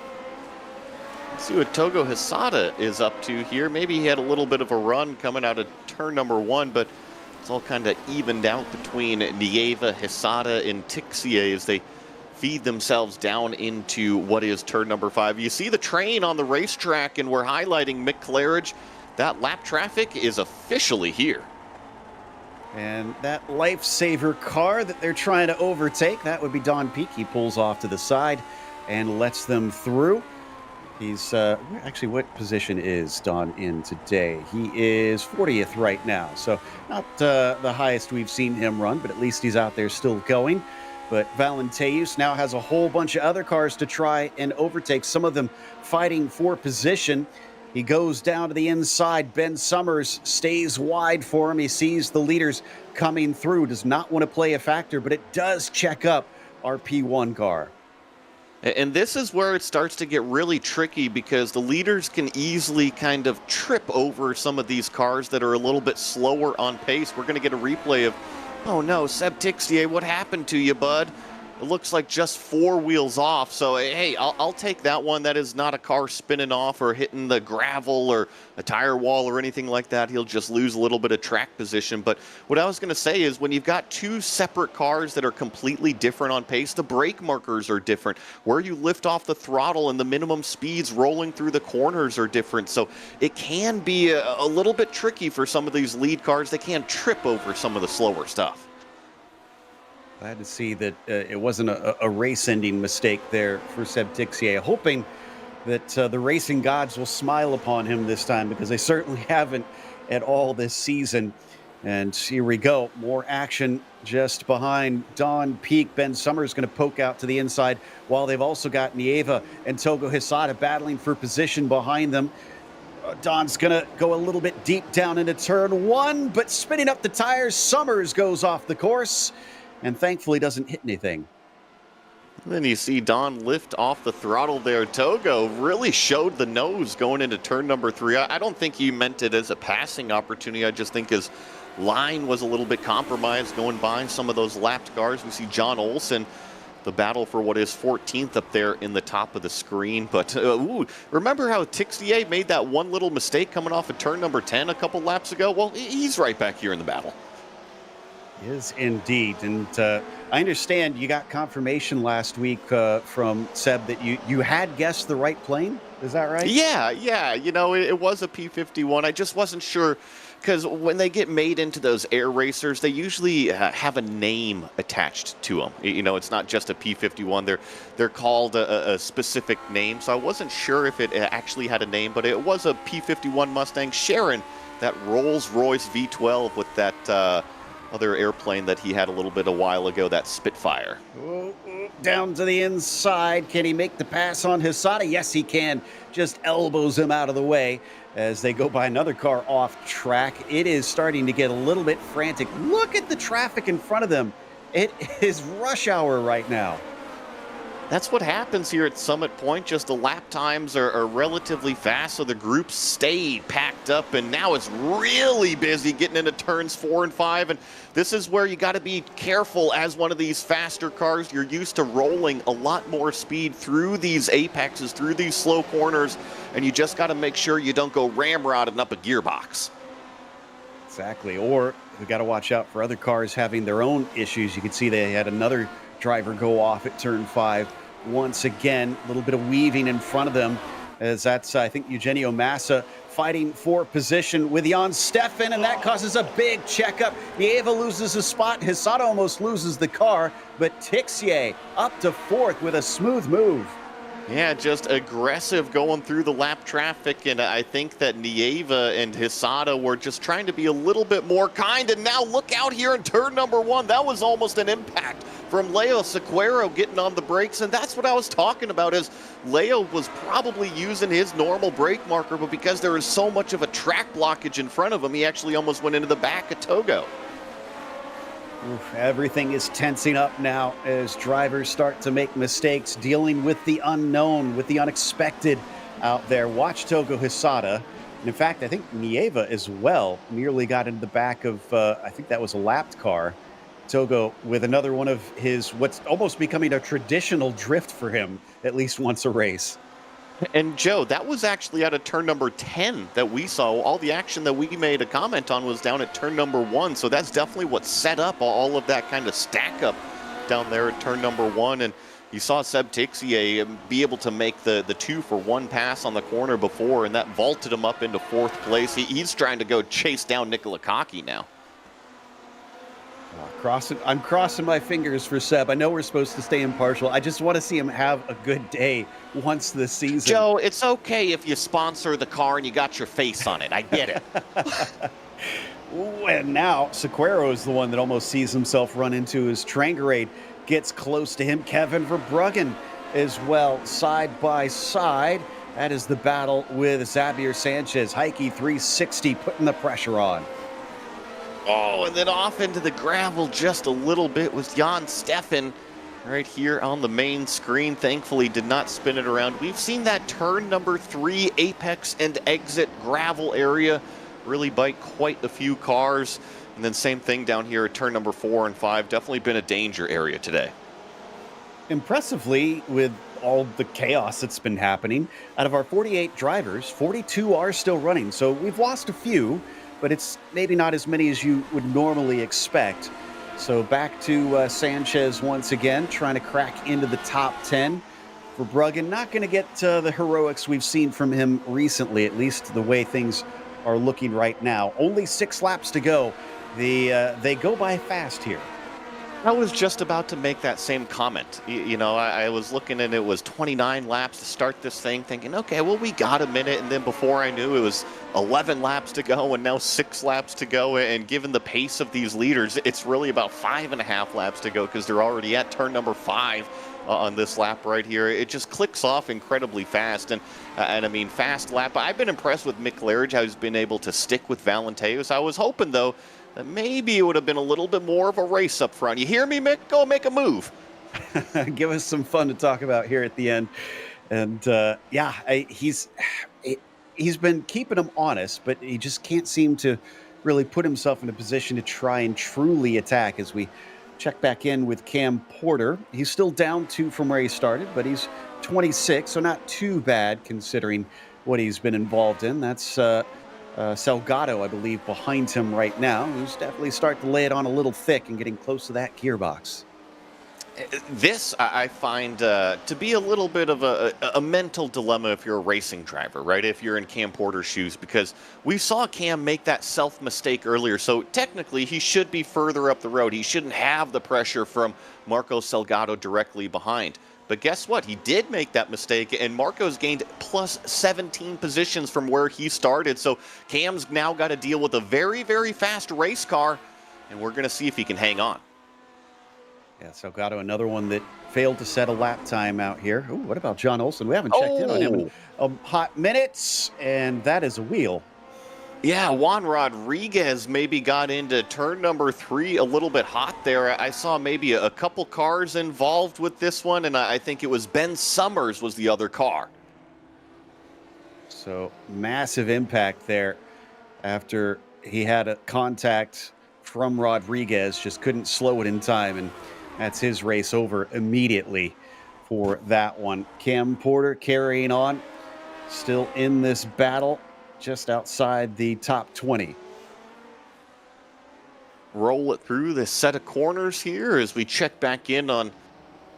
See what Togo Hisada is up to here. Maybe he had a little bit of a run coming out of turn number 1, but it's all kind of evened out between Nieva, Hisada, and Tixier as they feed themselves down into what is turn number 5. You see the train on the racetrack, and we're highlighting Mick Claridge. That lap traffic is officially here. And that lifesaver car that they're trying to overtake, that would be Don Peake. He pulls off to the side and lets them through. He's actually, what position is Don in today? He is 40th right now, so not the highest we've seen him run, but at least he's out there still going. But Valenteus now has a whole bunch of other cars to try and overtake, some of them fighting for position. He goes down to the inside. Ben Summers stays wide for him. He sees the leaders coming through, does not want to play a factor, but it does check up our P1 car. And this is where it starts to get really tricky because the leaders can easily kind of trip over some of these cars that are a little bit slower on pace. We're going to get a replay of, oh no, Seb Tixier, what happened to you, bud? It looks like just 4 wheels off. So, hey, I'll take that one. That is not a car spinning off or hitting the gravel or a tire wall or anything like that. He'll just lose a little bit of track position. But what I was going to say is when you've got 2 separate cars that are completely different on pace, the brake markers are different. Where you lift off the throttle and the minimum speeds rolling through the corners are different. So it can be a little bit tricky for some of these lead cars. They can trip over some of the slower stuff. Glad to see that it wasn't a race-ending mistake there for Seb Tixier. Hoping that the racing gods will smile upon him this time, because they certainly haven't at all this season. And here we go. More action just behind Don Peak. Ben Summers going to poke out to the inside, while they've also got Nieva and Togo Hisada battling for position behind them. Don's going to go a little bit deep down into turn one, but spinning up the tires, Summers goes off the course and thankfully doesn't hit anything. Then you see Don lift off the throttle there. Togo really showed the nose going into turn number 3. I don't think he meant it as a passing opportunity. I just think his line was a little bit compromised going by some of those lapped cars. We see John Olsen, the battle for what is 14th up there in the top of the screen. But remember how Tixier made that one little mistake coming off of turn number 10 a couple laps ago? Well, he's right back here in the battle. Is indeed. And I understand you got confirmation last week from Seb that you had guessed the right plane. Is that right? Yeah. You know, it was a P51. I just wasn't sure, because when they get made into those air racers, they usually have a name attached to them. You know, it's not just a P51. They're called a specific name. So I wasn't sure if it actually had a name, but it was a P51 Mustang sharing that Rolls-Royce V12 with that other airplane that he had a little bit a while ago, that Spitfire. Down to the inside. Can he make the pass on Hisada? Yes, he can. Just elbows him out of the way as they go by another car off track. It is starting to get a little bit frantic. Look at the traffic in front of them. It is rush hour right now. That's what happens here at Summit Point. Just the lap times are relatively fast, so the group stayed packed up, and now it's really busy getting into turns 4 and 5. And this is where you got to be careful as one of these faster cars. You're used to rolling a lot more speed through these apexes, through these slow corners, and you just got to make sure you don't go ramrodding up a gearbox. Exactly. Or we got to watch out for other cars having their own issues. You can see they had another driver go off at turn 5 once again. A little bit of weaving in front of them, as that's I think Eugenio Massa fighting for position with Jan Steffen, and that causes a big checkup. Nieva loses a spot. Hisada almost loses the car, but Tixier up to 4th with a smooth move. Yeah, just aggressive going through the lap traffic, and I think that Nieva and Hisada were just trying to be a little bit more kind, and now look out here in turn number 1. That was almost an impact from Leo Sequeiro getting on the brakes, and that's what I was talking about, is Leo was probably using his normal brake marker, but because there is so much of a track blockage in front of him, he actually almost went into the back of Togo. Everything is tensing up now as drivers start to make mistakes, dealing with the unknown, with the unexpected out there. Watch Togo Hisada. And in fact, I think Nieva as well nearly got into the back of, I think that was a lapped car. Togo with another one of his, what's almost becoming a traditional drift for him, at least once a race. And Joe, that was actually out of turn number 10 that we saw. All the action that we made a comment on was down at turn number 1. So that's definitely what set up all of that kind of stack up down there at turn number 1. And you saw Seb Tixier be able to make the 2-for-1 pass on the corner before, and that vaulted him up into 4th place. He's trying to go chase down Nicola Cocky now. I'm crossing my fingers for Seb. I know we're supposed to stay impartial. I just want to see him have a good day once this season. Joe, it's okay if you sponsor the car and you got your face on it. I get it. And now Sequeiro is the one that almost sees himself run into his Trangerade. Gets close to him. Kevin Verbruggen as well, side by side. That is the battle with Xavier Sanchez. Heike 360 putting the pressure on. Oh, and then off into the gravel just a little bit was Jan Steffen right here on the main screen. Thankfully did not spin it around. We've seen that turn number 3 apex and exit gravel area really bite quite a few cars. And then same thing down here at turn number 4 and 5. Definitely been a danger area today. Impressively, with all the chaos that's been happening, out of our 48 drivers, 42 are still running. So we've lost a few, but it's maybe not as many as you would normally expect. So back to Sanchez once again, trying to crack into the top 10. Verbruggen not going to get the heroics we've seen from him recently, at least the way things are looking right now. Only 6 laps to go. They go by fast here. I was just about to make that same comment. You know, I was looking and it was 29 laps to start this thing, thinking, okay, well, we got a minute. And then before I knew, it was 11 laps to go and now 6 laps to go. And given the pace of these leaders, it's really about 5.5 laps to go because they're already at turn number 5 on this lap right here. It just clicks off incredibly fast. And I mean, fast lap. I've been impressed with Mick Larridge, how he's been able to stick with Valenteus. I was hoping, though, that maybe it would have been a little bit more of a race up front. You hear me, Mick? Go make a move. Give us some fun to talk about here at the end. And yeah, he's been keeping him honest, but he just can't seem to really put himself in a position to try and truly attack. As we check back in with Cam Porter, he's still down 2 from where he started, but he's 26, so not too bad considering what he's been involved in. That's Salgado, I believe, behind him right now, who's definitely starting to lay it on a little thick and getting close to that gearbox. This I find to be a little bit of a mental dilemma if you're a racing driver, right? If you're in Cam Porter's shoes, because we saw Cam make that self-mistake earlier, so technically he should be further up the road. He shouldn't have the pressure from Marco Salgado directly behind. But guess what? He did make that mistake, and Marco's gained plus 17 positions from where he started. So Cam's now got to deal with a very, very fast race car, and we're going to see if he can hang on. Yeah, Salgado, another one that failed to set a lap time out here. Ooh, what about John Olsen? We haven't checked in on him in a hot minutes, and that is a wheel. Yeah, Juan Rodriguez maybe got into turn number 3 a little bit hot there. I saw maybe a couple cars involved with this one, and I think it was Ben Summers was the other car. So massive impact there after he had a contact from Rodriguez, just couldn't slow it in time, and that's his race over immediately for that one. Cam Porter carrying on, still in this battle, just outside the top 20. Roll it through this set of corners here as we check back in on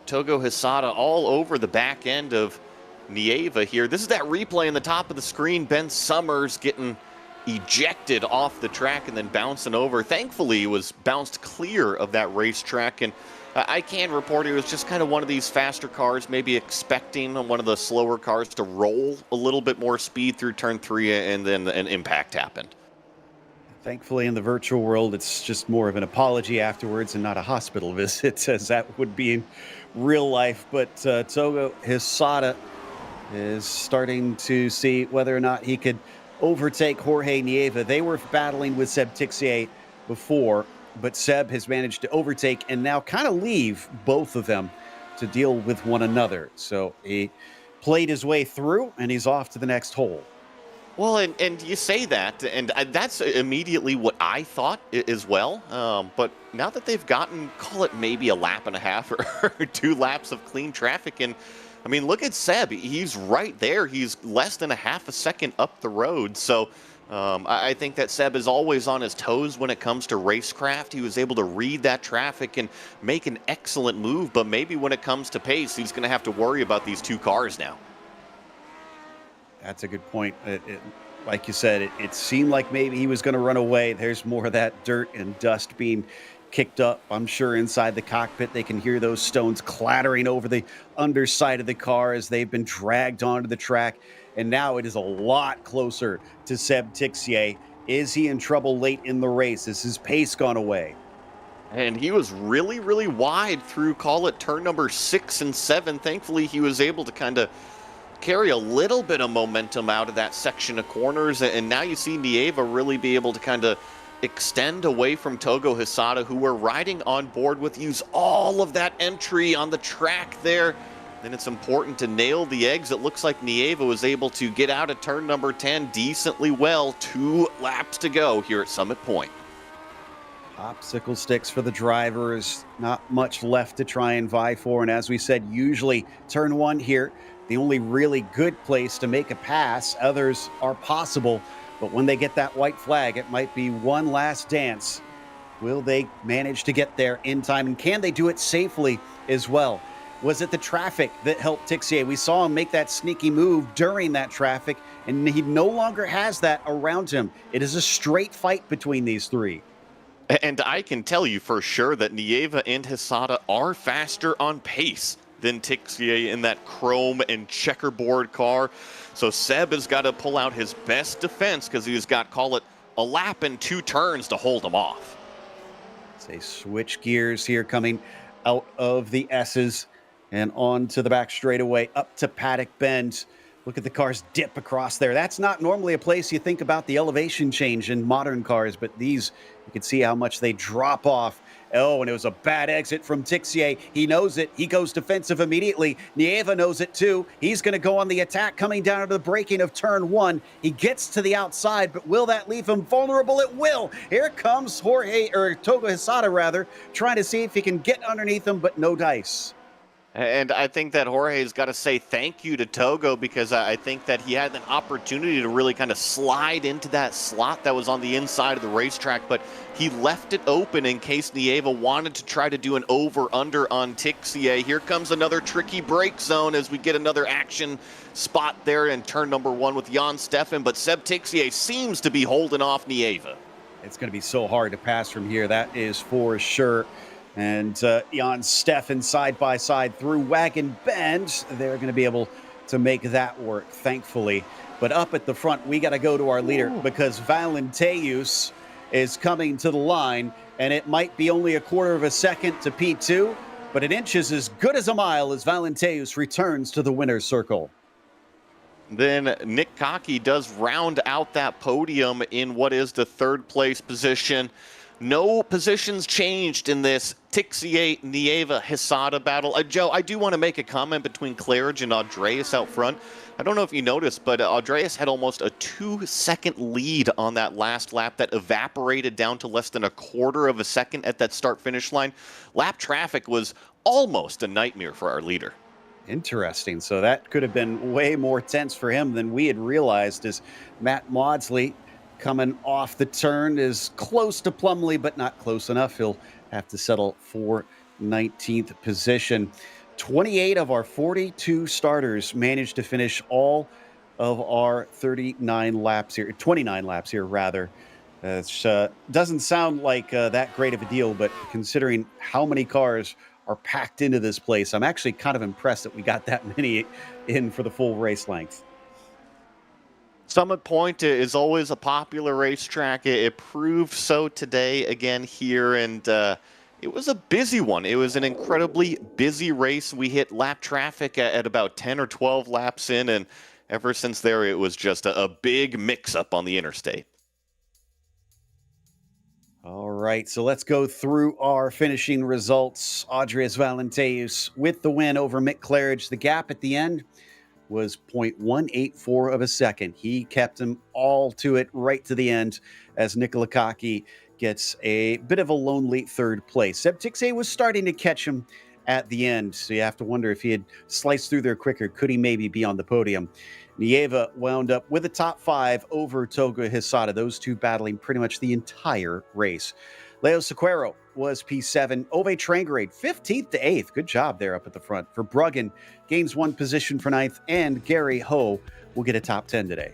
Togo Hisada all over the back end of Nieva here. This is that replay on the top of the screen. Ben Summers getting ejected off the track and then bouncing over. Thankfully, he was bounced clear of that racetrack, and I can report it was just kind of one of these faster cars, maybe expecting one of the slower cars to roll a little bit more speed through turn 3, and then an impact happened. Thankfully, in the virtual world, it's just more of an apology afterwards and not a hospital visit, as that would be in real life. But Togo Hisada is starting to see whether or not he could overtake Jorge Nieva. They were battling with Seb Tixier before, but Seb has managed to overtake and now kind of leave both of them to deal with one another. So he played his way through, and he's off to the next hole. Well, and you say that, and that's immediately what I thought as well. But now that they've gotten, call it maybe a lap and a half or 2 laps of clean traffic, and I mean, look at Seb. He's right there. He's less than a half a second up the road. So I think that Seb is always on his toes when it comes to racecraft. He was able to read that traffic and make an excellent move. But maybe when it comes to pace, he's going to have to worry about these 2 cars now. That's a good point. Like you said, it seemed like maybe he was going to run away. There's more of that dirt and dust being kicked up. I'm sure inside the cockpit they can hear those stones clattering over the underside of the car as they've been dragged onto the track. And now it is a lot closer to Seb Tixier. Is he in trouble late in the race? Has his pace gone away? And he was really, really wide through, call it, turn number 6 and 7. Thankfully, he was able to kind of carry a little bit of momentum out of that section of corners. And now you see Nieva really be able to kind of extend away from Togo Hisada, who we're riding on board with, use all of that entry on the track there. Then it's important to nail the eggs. It looks like Nieva was able to get out of turn number 10 decently well. 2 laps to go here at Summit Point. Popsicle sticks for the drivers. Not much left to try and vie for. And as we said, usually turn 1 here, the only really good place to make a pass. Others are possible, but when they get that white flag, it might be one last dance. Will they manage to get there in time? And can they do it safely as well? Was it the traffic that helped Tixier? We saw him make that sneaky move during that traffic, and he no longer has that around him. It is a straight fight between these 3. And I can tell you for sure that Nieva and Hisada are faster on pace than Tixier in that chrome and checkerboard car. So Seb has got to pull out his best defense because he's got, call it, a lap and 2 turns to hold him off. They switch gears here, coming out of the S's and on to the back straightaway, up to Paddock Bend. Look at the cars dip across there. That's not normally a place you think about the elevation change in modern cars, but these, you can see how much they drop off. Oh, and it was a bad exit from Tixier. He knows it. He goes defensive immediately. Nieva knows it too. He's going to go on the attack coming down to the braking of turn 1. He gets to the outside, but will that leave him vulnerable? It will. Here comes Togo Hisada, rather, trying to see if he can get underneath him, but no dice. And I think that Jorge's got to say thank you to Togo, because I think that he had an opportunity to really kind of slide into that slot that was on the inside of the racetrack, but he left it open in case Nieva wanted to try to do an over-under on Tixier. Here comes another tricky break zone as we get another action spot there in turn number 1 with Jan Steffen, but Seb Tixier seems to be holding off Nieva. It's going to be so hard to pass from here, that is for sure. And Jan Steffen side by side through Wagon Bend. They're going to be able to make that work, thankfully. But up at the front, we got to go to our leader because Valenteus is coming to the line, and it might be only a quarter of a second to P2, but an inch is as good as a mile as Valenteus returns to the winner's circle. Then Nick Kaki does round out that podium in what is the 3rd place position. No positions changed in this Tixier, Nieva, Hisada battle. Joe, I do want to make a comment between Claridge and Andreas out front. I don't know if you noticed, but Andreas had almost a 2-second lead on that last lap that evaporated down to less than a quarter of a second at that start-finish line. Lap traffic was almost a nightmare for our leader. Interesting. So that could have been way more tense for him than we had realized, as Matt Maudsley coming off the turn is close to Plumlee, but not close enough. He'll have to settle for 19th position. 28 of our 42 starters managed to finish all of our 29 laps here, 29 laps here, rather. It doesn't sound like that great of a deal, but considering how many cars are packed into this place, I'm actually kind of impressed that we got that many in for the full race length. Summit Point is always a popular racetrack. It proved so today again here, and it was a busy one. It was an incredibly busy race. We hit lap traffic at about 10 or 12 laps in, and ever since there, it was just a big mix-up on the interstate. All right, so let's go through our finishing results. Andreas Valenteus with the win over Mick Claridge. The gap at the end was 0.184 of a second. He kept them all to it right to the end as Nikola Kaki gets a bit of a lonely 3rd place. Seb Tixier was starting to catch him at the end, so you have to wonder if he had sliced through there quicker, could he maybe be on the podium? Nieva wound up with a top 5 over Togo Hisada, those two battling pretty much the entire race. Leo Sequeiro was P7. Ove Trangrade, 15th to 8th. Good job there up at the front. For Bruggen, gains 1 position for 9th, and Gary Ho will get a top 10 today.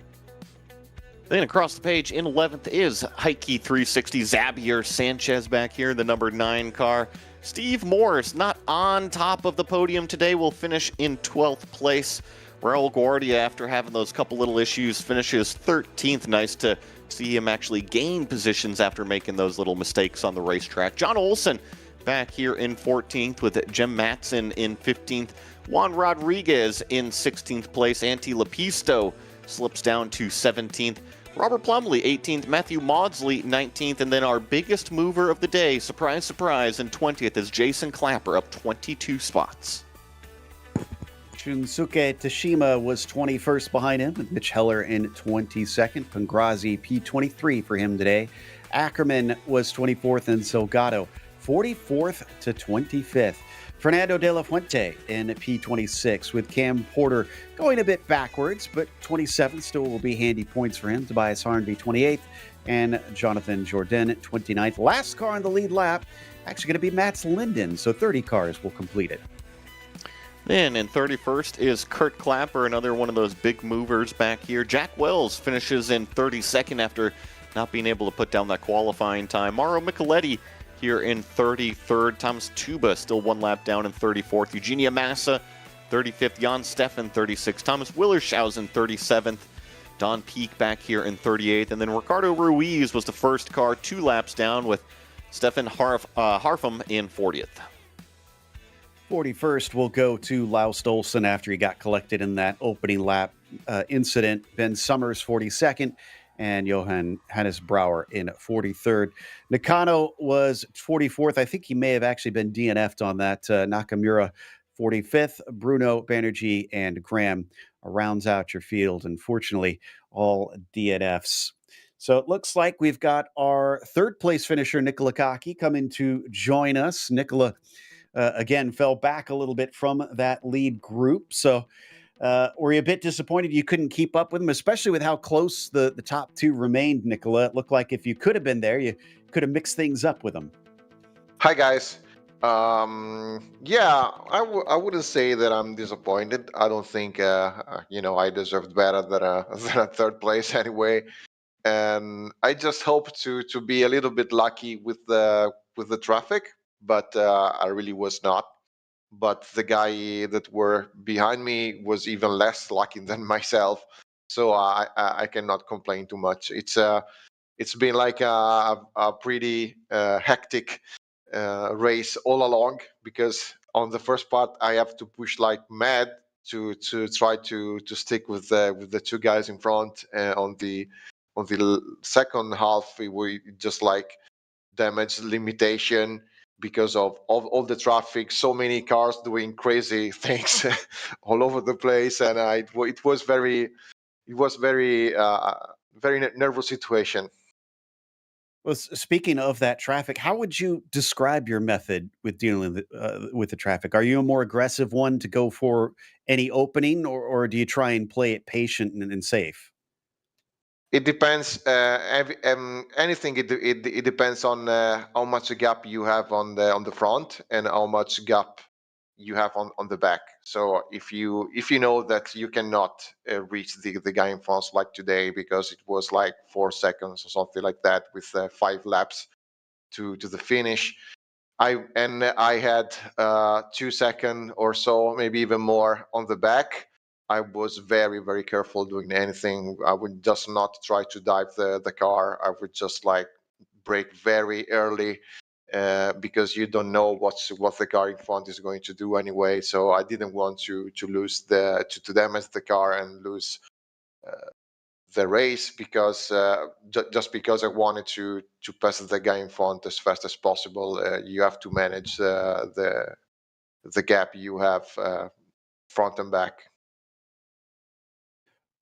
Then across the page in 11th is Heike 360 Xavier Sanchez back here in the number 9 car. Steve Morris, not on top of the podium today, will finish in 12th place. Raul Guardia, after having those couple little issues, finishes 13th. Nice to see him actually gain positions after making those little mistakes on the racetrack. John Olsen back here in 14th with Jem Matson in 15th. Juan Rodriguez in 16th place. Antti Lepisto slips down to 17th. Robert Plumlee, 18th. Matthew Maudsley, 19th. And then our biggest mover of the day, surprise, surprise, in 20th is Jason Clapper, up 22 spots. Shunsuke Tashima was 21st behind him, with Mitch Heller in 22nd. Pangrazi P23 for him today. Ackerman was 24th, and Salgado 44th to 25th. Fernando De La Fuente in P26, with Cam Porter going a bit backwards, but 27th still will be handy points for him. Tobias Harnby 28th, and Jonathan Jourdain 29th. Last car on the lead lap, actually going to be Mats Linden, so 30 cars will complete it. Then in 31st is Kurt Clapper, another one of those big movers back here. Jack Wells finishes in 32nd after not being able to put down that qualifying time. Mauro Micheletti here in 33rd. Thomas Tuba still one lap down in 34th. Eugenia Massa, 35th. Jan Steffen, 36th. Thomas Willershausen, 37th. Don Peak back here in 38th. And then Ricardo Ruiz was the first car 2 laps down with Stefan Harfum in 40th. 41st will go to Laust Olsen after he got collected in that opening lap incident. Ben Summers, 42nd, and Johan Hannes Brouwer in 43rd. Nakano was 44th. I think he may have actually been DNF'd on that. Nakamura, 45th. Bruno, Banerjee, and Graham rounds out your field. Unfortunately, all DNFs. So it looks like we've got our third place finisher, Nicola Kaki, coming to join us. Nicola, again, fell back a little bit from that lead group. So were you a bit disappointed you couldn't keep up with them, especially with how close the top two remained, Nicola? It looked like if you could have been there, you could have mixed things up with them. Hi, guys. Yeah, I wouldn't say that I'm disappointed. I don't think, I deserved better than than a third place anyway. And I just hope to be a little bit lucky with the traffic, but I really was not. But the guy that were behind me was even less lucky than myself, so I cannot complain too much. It's been like a pretty hectic race all along, because on the first part I have to push like mad to try to stick with the two guys in front. On the second half we just like damage limitation because of all the traffic, so many cars doing crazy things all over the place, and it was very very nervous situation. Well, speaking of that traffic, how would you describe your method with dealing with the traffic? Are you a more aggressive one to go for any opening, or do you try and play it patient and safe? It depends. Anything. It depends on how much gap you have on the front and how much gap you have on the back. So if you know that you cannot reach the guy in front, like today, because it was like 4 seconds or something like that with 5 laps to the finish. I had 2 seconds or so, maybe even more on the back. I was very, very careful doing anything. I would just not try to dive the car. I would just like brake very early, because you don't know what the car in front is going to do anyway. So I didn't want to lose to damage the car and lose the race, because just because I wanted to pass the guy in front as fast as possible. You have to manage the gap you have front and back.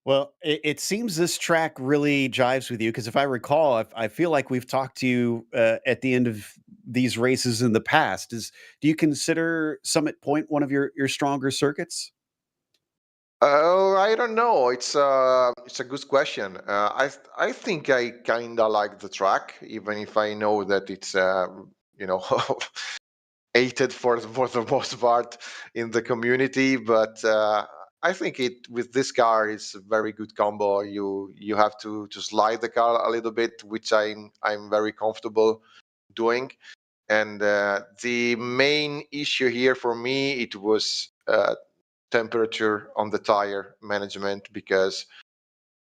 Well, it seems this track really jives with you because if I recall, I feel like we've talked to you at the end of these races in the past. Do you consider Summit Point one of your stronger circuits? Oh, I don't know. It's a good question. I think I kind of like the track, even if I know that it's you know hated for the most part in the community. But I think it with this car is a very good combo. You have to slide the car a little bit, which I'm very comfortable doing. And the main issue here for me, it was temperature on the tire management, because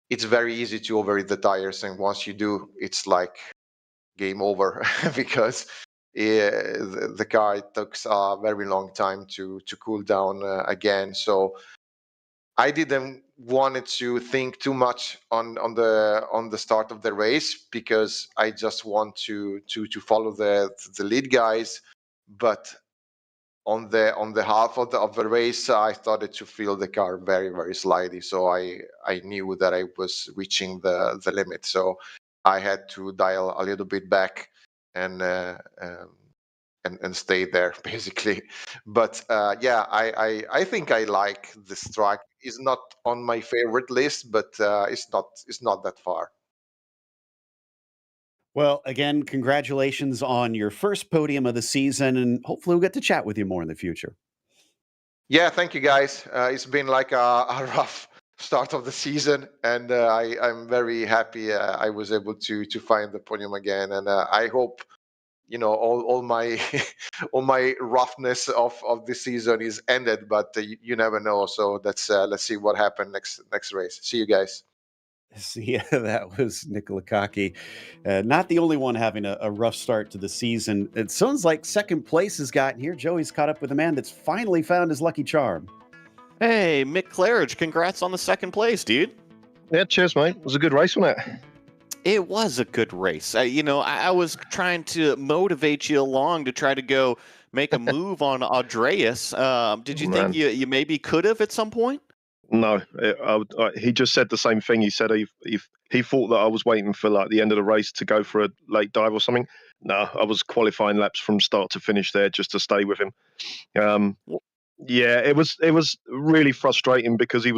it's very easy to overheat the tires, and once you do, it's like game over because the car, it takes a very long time to cool down again. So I didn't wanted to think too much on the start of the race, because I just want to follow the lead guys. But on the half of the race, I started to feel the car very, very slidey. So I knew that I was reaching the limit. So I had to dial a little bit back and and stay there basically. But yeah, I think I like this track. It's not on my favorite list, but it's not that far. Well, again, congratulations on your first podium of the season, and hopefully we'll get to chat with you more in the future. Yeah, thank you guys. It's been like a rough start of the season, and I'm very happy I was able to find the podium again, and I hope all my all my roughness of this season is ended, but you never know. So let's see what happens next race. See you guys. See, that was Nicola Kaki. Not the only one having a rough start to the season. It sounds like second place has gotten here. Joey's caught up with a man that's finally found his lucky charm. Hey, Mick Claridge, congrats on the second place, dude. Yeah, cheers, mate. It was a good race, wasn't it? It was a good race. I was trying to motivate you along to try to go make a move on Andreas. Did you think you maybe could have at some point? No, he just said the same thing. He said he thought that I was waiting for like the end of the race to go for a late dive or something. No, I was qualifying laps from start to finish there just to stay with him. Yeah, it was really frustrating because it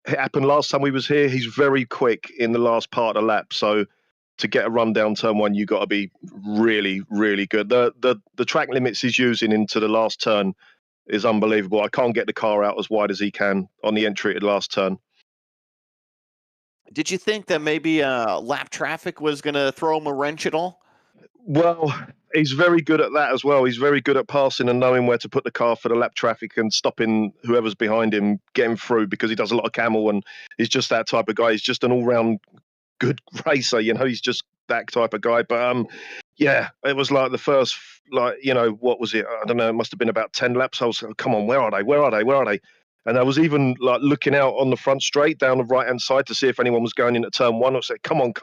happened last time we was here. He's very quick in the last part of the lap, so to get a run down turn one, you got to be really, really good. The track limits he's using into the last turn is unbelievable. I can't get the car out as wide as he can on the entry at the last turn. Did you think that maybe lap traffic was going to throw him a wrench at all? Well, he's very good at that as well. He's very good at passing and knowing where to put the car for the lap traffic and stopping whoever's behind him, getting through, because he does a lot of camel and he's just that type of guy. He's just an all-round good racer, he's just that type of guy. But yeah, it was like the first, what was it? I don't know, it must have been about 10 laps. I was like, come on, where are they? And I was even like looking out on the front straight down the right-hand side to see if anyone was going into turn one. I said, come on,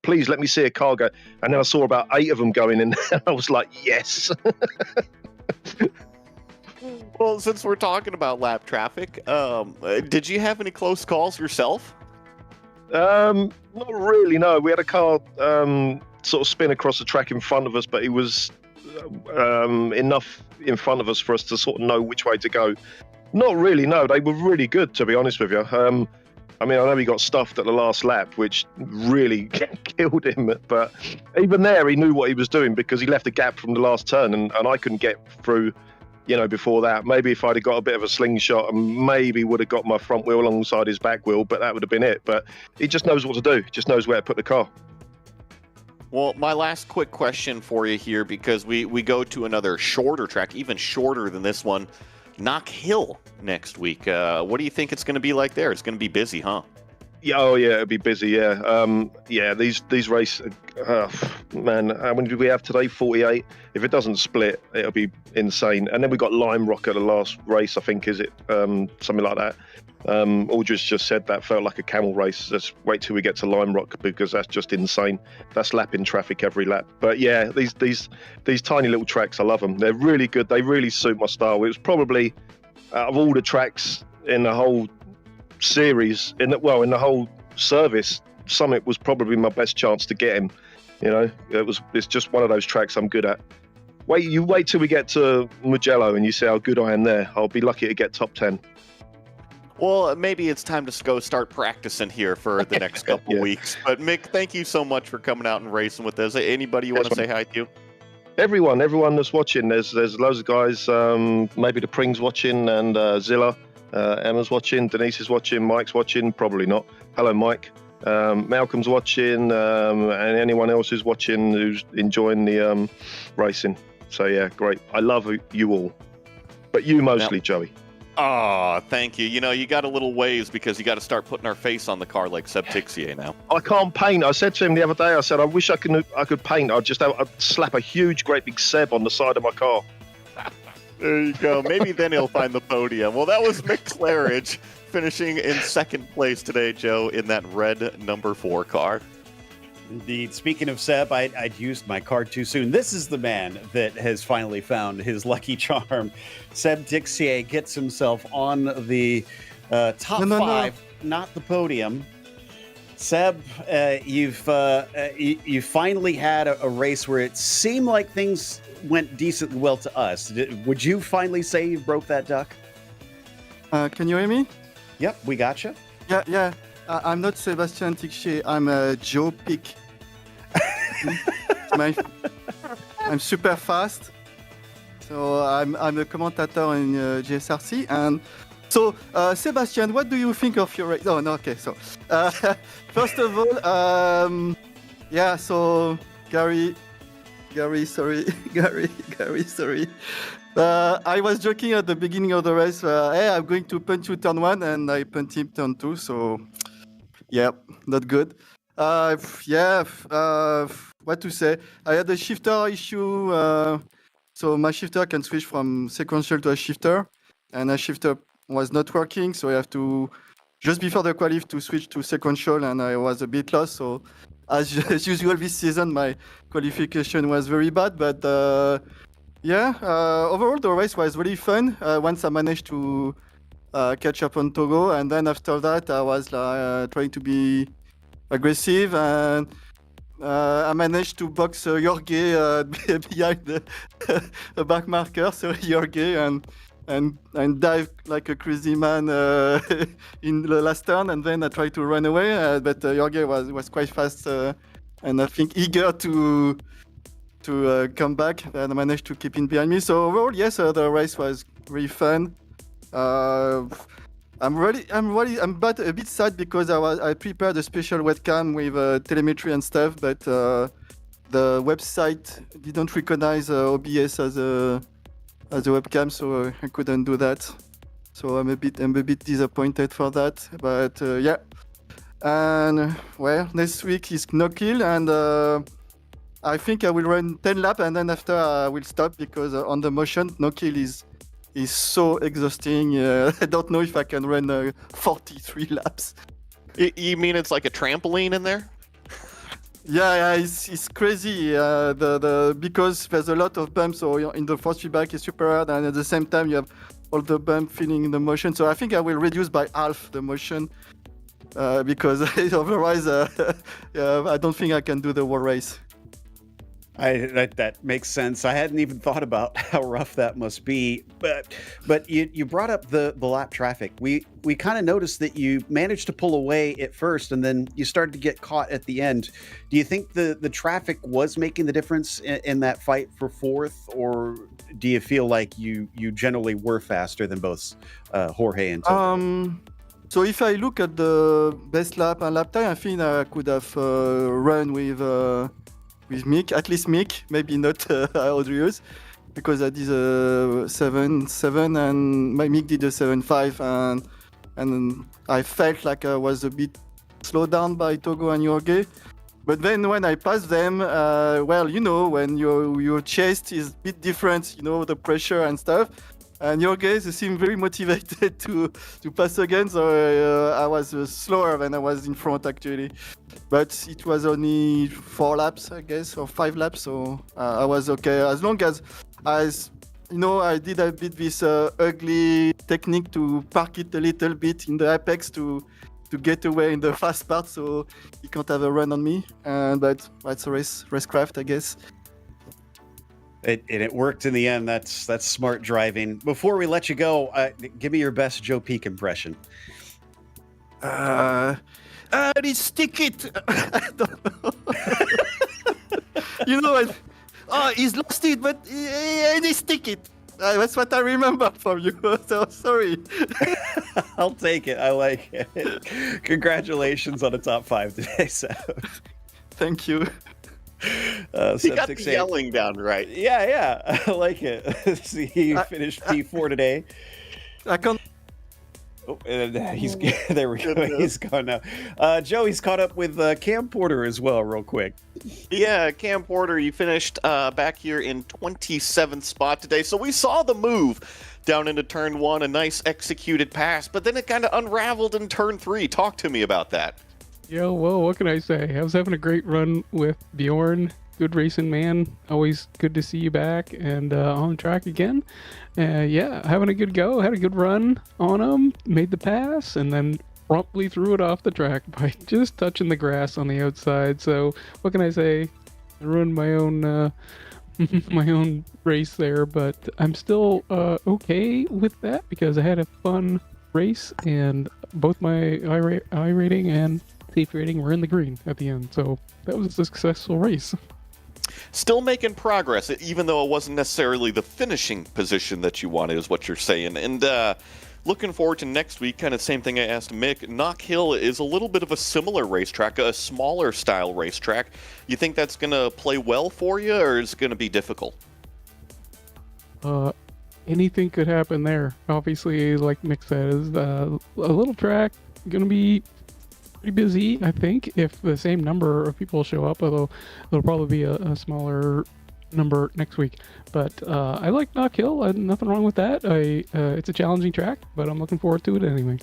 please let me see a car go. And then I saw about 8 of them going in. I was like, yes. Well, since we're talking about lap traffic, did you have any close calls yourself? Not really, no. We had a car sort of spin across the track in front of us, but it was enough in front of us for us to sort of know which way to go. Not really, no. They were really good, to be honest with you. I know he got stuffed at the last lap, which really killed him. But even there, he knew what he was doing because he left a gap from the last turn, and I couldn't get through, before that. Maybe if I'd have got a bit of a slingshot and maybe would have got my front wheel alongside his back wheel, but that would have been it. But he just knows what to do. Just knows where to put the car. Well, my last quick question for you here, because we go to another shorter track, even shorter than this one, Knock Hill next week. What do you think it's going to be like there? It's going to be busy, huh? Yeah, it'll be busy. Yeah, these races, man. How many did we have today? 48. If it doesn't split, it'll be insane. And then we got Lime Rock at the last race. I think is it something like that. Aldridge just said that felt like a camel race. Let's wait till we get to Lime Rock because that's just insane. That's lapping traffic every lap. But yeah, these tiny little tracks, I love them. They're really good. They really suit my style. It was probably out of all the tracks in the whole series, in the whole service, Summit was probably my best chance to get him. It's just one of those tracks I'm good at. Wait till we get to Mugello and you see how good I am there. I'll be lucky to get top 10. Well, maybe it's time to go start practicing here for the next couple weeks. But Mick, thank you so much for coming out and racing with us. Anybody you want to say hi to? Everyone that's watching. There's loads of guys. Maybe the Pring's watching and Zilla. Emma's watching. Denise is watching. Mike's watching. Probably not. Hello, Mike. Malcolm's watching. And anyone else who's watching who's enjoying the racing. So yeah, great. I love you all, but you mostly, Joey. Oh, thank you. You got a little ways because you got to start putting our face on the car like Seb Tixier now. I can't paint. I said to him the other day, I said, I wish I could paint. I'd slap a huge, great big Seb on the side of my car. There you go. Maybe then he'll find the podium. Well, that was Mick Claridge finishing in second place today, Joe, in that red number 4 car. Indeed. Speaking of Seb, I'd used my card too soon. This is the man that has finally found his lucky charm. Seb Tixier gets himself on the top 5, not the podium. Seb, you finally had a race where it seemed like things went decently well to us. Would you finally say you broke that duck? Can you hear me? Yep, we got you. Yeah. I'm not Sebastian Tixier. I'm Joe Pick. I'm super fast. So I'm a commentator in GSRC, and So, Sebastian, what do you think of your race? Oh, no, okay. So, first of all, yeah. So, Gary, sorry. I was joking at the beginning of the race. Hey, I'm going to punch you turn 1, and I punch him turn 2. So, yeah, not good. What to say? I had a shifter issue. So my shifter can switch from sequential to a shifter, and a shifter was not working. So I have to just before the qualif to switch to sequential, and I was a bit lost. So as usual this season, my qualification was very bad. But overall the race was really fun. Once I managed to catch up on Togo, and then after that I was trying to be aggressive, and I managed to box Jorge behind the back marker, so Jorge, and dive like a crazy man in the last turn, and then I tried to run away, but Jorge was quite fast, and I think eager to come back, and I managed to keep him behind me. So overall, yes, the race was really fun. I'm but a bit sad because I prepared a special webcam with telemetry and stuff, but the website didn't recognize OBS as a webcam, so I couldn't do that. So I'm a bit disappointed for that. But yeah, and well, next week is no kill, and I think I will run 10 laps, and then after I will stop because on the motion no kill is so exhausting. I don't know if I can run 43 laps. You mean it's like a trampoline in there? Yeah, it's crazy. Because there's a lot of bumps, so in the first feedback is super hard, and at the same time you have all the bump feeling in the motion. So I think I will reduce by half the motion because otherwise I don't think I can do the whole race. That makes sense. I hadn't even thought about how rough that must be. But you brought up the lap traffic. We kind of noticed that you managed to pull away at first, and then you started to get caught at the end. Do you think the traffic was making the difference in that fight for fourth, or do you feel like you generally were faster than both Jorge and Togo? So if I look at the best lap and lap time, I think I could have run with Mick, at least Mick, maybe not Audrius, because I did a 7.7 and my Mick did a 7.5, and I felt like I was a bit slowed down by Togo and Jorge. But then when I passed them, well, you know, when your chest is a bit different, you know, the pressure and stuff. And Jorge seemed very motivated to pass again, so I was slower than I was in front actually. But it was only 4 laps, I guess, or 5 laps, so I was okay. As long as you know, I did a bit this ugly technique to park it a little bit in the apex to get away in the fast part, so he can't have a run on me. But it's a racecraft, I guess. It worked in the end. That's smart driving. Before we let you go, give me your best Joe Peak impression. Let's stick it. I don't know. You know, he's lost it, but he stick it. That's what I remember from you. So sorry. I'll take it. I like it. Congratulations on a top 5 today, Seth. Thank you. You got the yelling down right. Yeah, I like it. See, you finished P4 today. I can't. Oh, he's there. We go. He's gone now. Joey's caught up with Cam Porter as well, real quick. Yeah, Cam Porter, you finished back here in 27th spot today. So we saw the move down into turn 1, a nice executed pass, but then it kind of unraveled in turn 3. Talk to me about that. Yo, well, what can I say? I was having a great run with Bjorn. Good racing, man. Always good to see you back and on track again. Yeah, having a good go. Had a good run on him. Made the pass and then promptly threw it off the track by just touching the grass on the outside. So what can I say? I ruined my own my own race there, but I'm still okay with that because I had a fun race and both my I rating and safe rating were in the green at the end, so that was a successful race. Still making progress, even though it wasn't necessarily the finishing position that you wanted, is what you're saying. And Looking forward to next week, kind of same thing I asked Mick. Knock Hill is a little bit of a similar racetrack, a smaller style racetrack. You think that's going to play well for you, or is it going to be difficult? Anything could happen there. Obviously, like Mick said, is a little track going to be pretty busy, I think, if the same number of people show up, although there'll probably be a smaller number next week. But I like Knock Hill. Nothing wrong with that. It's a challenging track, but I'm looking forward to it anyway.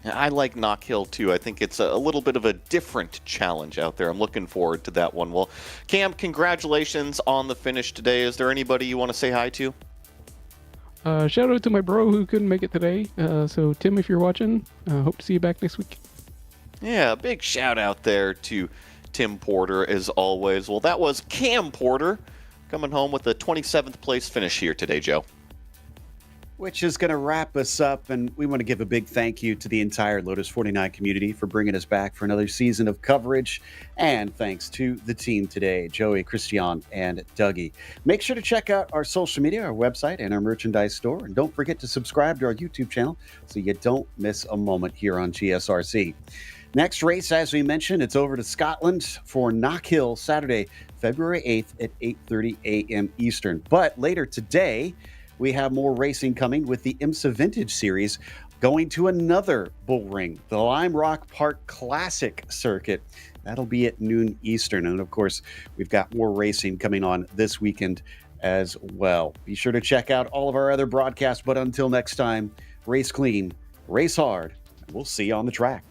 I like Knock Hill too. I think it's a little bit of a different challenge out there. I'm looking forward to that one. Well, Cam, congratulations on the finish today. Is there anybody you want to say hi to? Shout out to my bro who couldn't make it today. So Tim, if you're watching, hope to see you back next week. Yeah, big shout out there to Tim Porter as always. Well, that was Cam Porter coming home with a 27th place finish here today, Joe. Which is going to wrap us up, and we want to give a big thank you to the entire Lotus 49 community for bringing us back for another season of coverage, and thanks to the team today, Joey, Christian, and Dougie. Make sure to check out our social media, our website, and our merchandise store, and don't forget to subscribe to our YouTube channel so you don't miss a moment here on GSRC. Next race, as we mentioned, it's over to Scotland for Knock Hill, Saturday, February 8th at 8:30 a.m. Eastern. But later today, we have more racing coming with the IMSA Vintage Series going to another bull ring, the Lime Rock Park Classic Circuit. That'll be at noon Eastern. And of course, we've got more racing coming on this weekend as well. Be sure to check out all of our other broadcasts. But until next time, race clean, race hard, and we'll see you on the track.